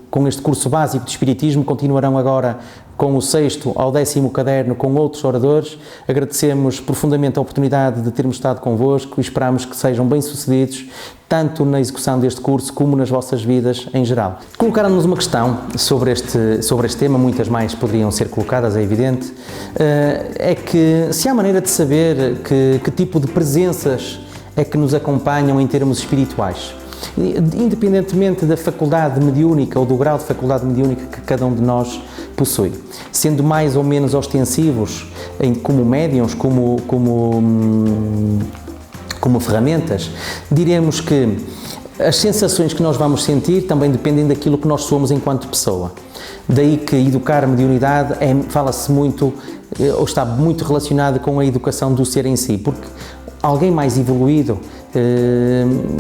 com este curso básico de Espiritismo. Continuarão agora com o 6º ao 10º caderno com outros oradores. Agradecemos profundamente a oportunidade de termos estado convosco e esperamos que sejam bem-sucedidos tanto na execução deste curso como nas vossas vidas em geral. Colocaram-nos uma questão sobre este tema, muitas mais poderiam ser colocadas, é evidente, é que se há maneira de saber que tipo de presenças é que nos acompanham em termos espirituais. Independentemente da faculdade mediúnica ou do grau de faculdade mediúnica que cada um de nós possui, sendo mais ou menos ostensivos como médiuns, como ferramentas, diremos que as sensações que nós vamos sentir também dependem daquilo que nós somos enquanto pessoa. Daí que educar a mediunidade fala-se muito, ou está muito relacionado com a educação do ser em si, porque alguém mais evoluído,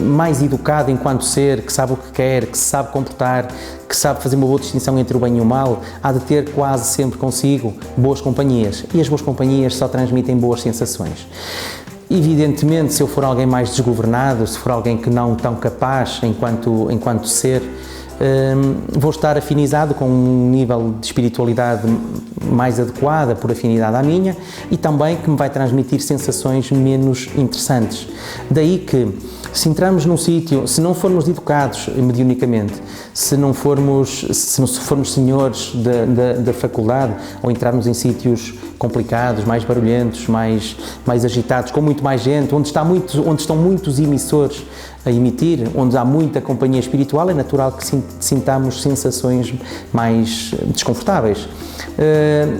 mais educado enquanto ser, que sabe o que quer, que se sabe comportar, que sabe fazer uma boa distinção entre o bem e o mal, há de ter quase sempre consigo boas companhias, e as boas companhias só transmitem boas sensações. Evidentemente, se eu for alguém mais desgovernado, se for alguém que não tão capaz enquanto ser, vou estar afinizado com um nível de espiritualidade mais adequada por afinidade à minha e também que me vai transmitir sensações menos interessantes. Daí que, se entrarmos num sítio, se não formos educados mediunicamente, se formos senhores da faculdade ou entrarmos em sítios complicados, mais barulhentos, mais agitados, com muito mais gente, onde estão muitos emissores a emitir, onde há muita companhia espiritual, é natural que sintamos sensações mais desconfortáveis.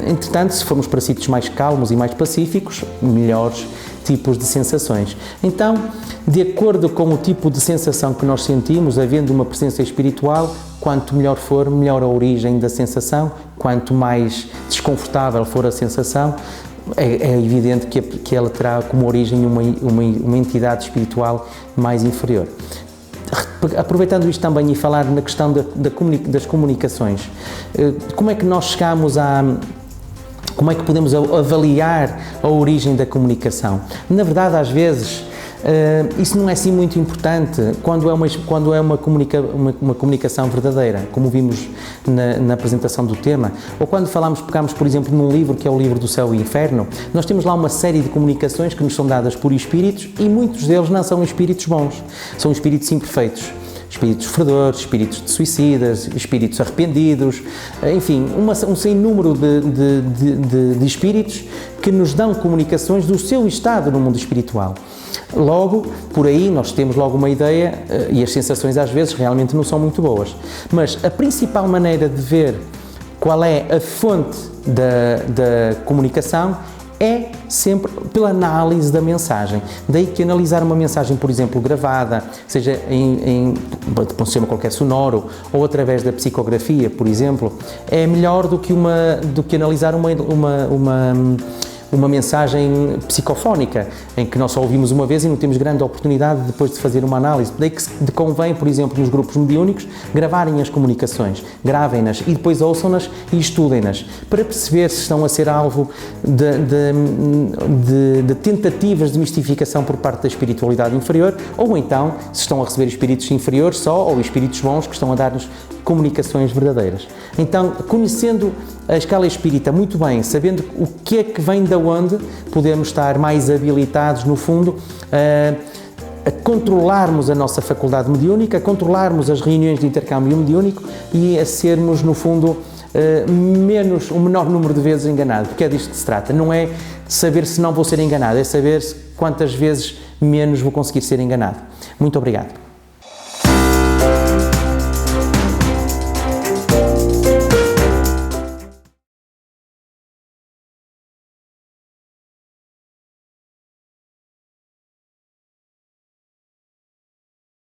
Entretanto, se formos para sítios mais calmos e mais pacíficos, melhores tipos de sensações. Então, de acordo com o tipo de sensação que nós sentimos, havendo uma presença espiritual, quanto melhor for, melhor a origem da sensação, quanto mais desconfortável for a sensação, é evidente que ela terá como origem uma entidade espiritual mais inferior. Aproveitando isto também e falar na questão das comunicações, como é que nós chegamos como é que podemos avaliar a origem da comunicação? Na verdade, às vezes, isso não é assim muito importante quando é uma comunicação verdadeira, como vimos na apresentação do tema, ou quando pegamos, por exemplo, num livro que é o livro do Céu e Inferno, nós temos lá uma série de comunicações que nos são dadas por espíritos e muitos deles não são espíritos bons, são espíritos imperfeitos. Espíritos fedores, espíritos de suicidas, espíritos arrependidos, enfim, um sem número de espíritos que nos dão comunicações do seu estado no mundo espiritual. Logo, por aí nós temos logo uma ideia, e as sensações às vezes realmente não são muito boas. Mas a principal maneira de ver qual é a fonte da comunicação é sempre pela análise da mensagem. Daí que analisar uma mensagem, por exemplo, gravada, seja pode ser qualquer sonoro, ou através da psicografia, por exemplo, é melhor do que analisar uma mensagem psicofónica, em que nós só ouvimos uma vez e não temos grande oportunidade depois de fazer uma análise. Daí que convém, por exemplo, nos grupos mediúnicos, gravarem as comunicações, gravem-nas e depois ouçam-nas e estudem-nas, para perceber se estão a ser alvo de tentativas de mistificação por parte da espiritualidade inferior, ou então se estão a receber espíritos inferiores só, ou espíritos bons que estão a dar-nos comunicações verdadeiras. Então, conhecendo a escala espírita muito bem, sabendo o que é que vem de onde, podemos estar mais habilitados, no fundo, a controlarmos a nossa faculdade mediúnica, a controlarmos as reuniões de intercâmbio mediúnico e a sermos, no fundo, o menor número de vezes enganado, porque é disto que se trata. Não é saber se não vou ser enganado, é saber quantas vezes menos vou conseguir ser enganado. Muito obrigado.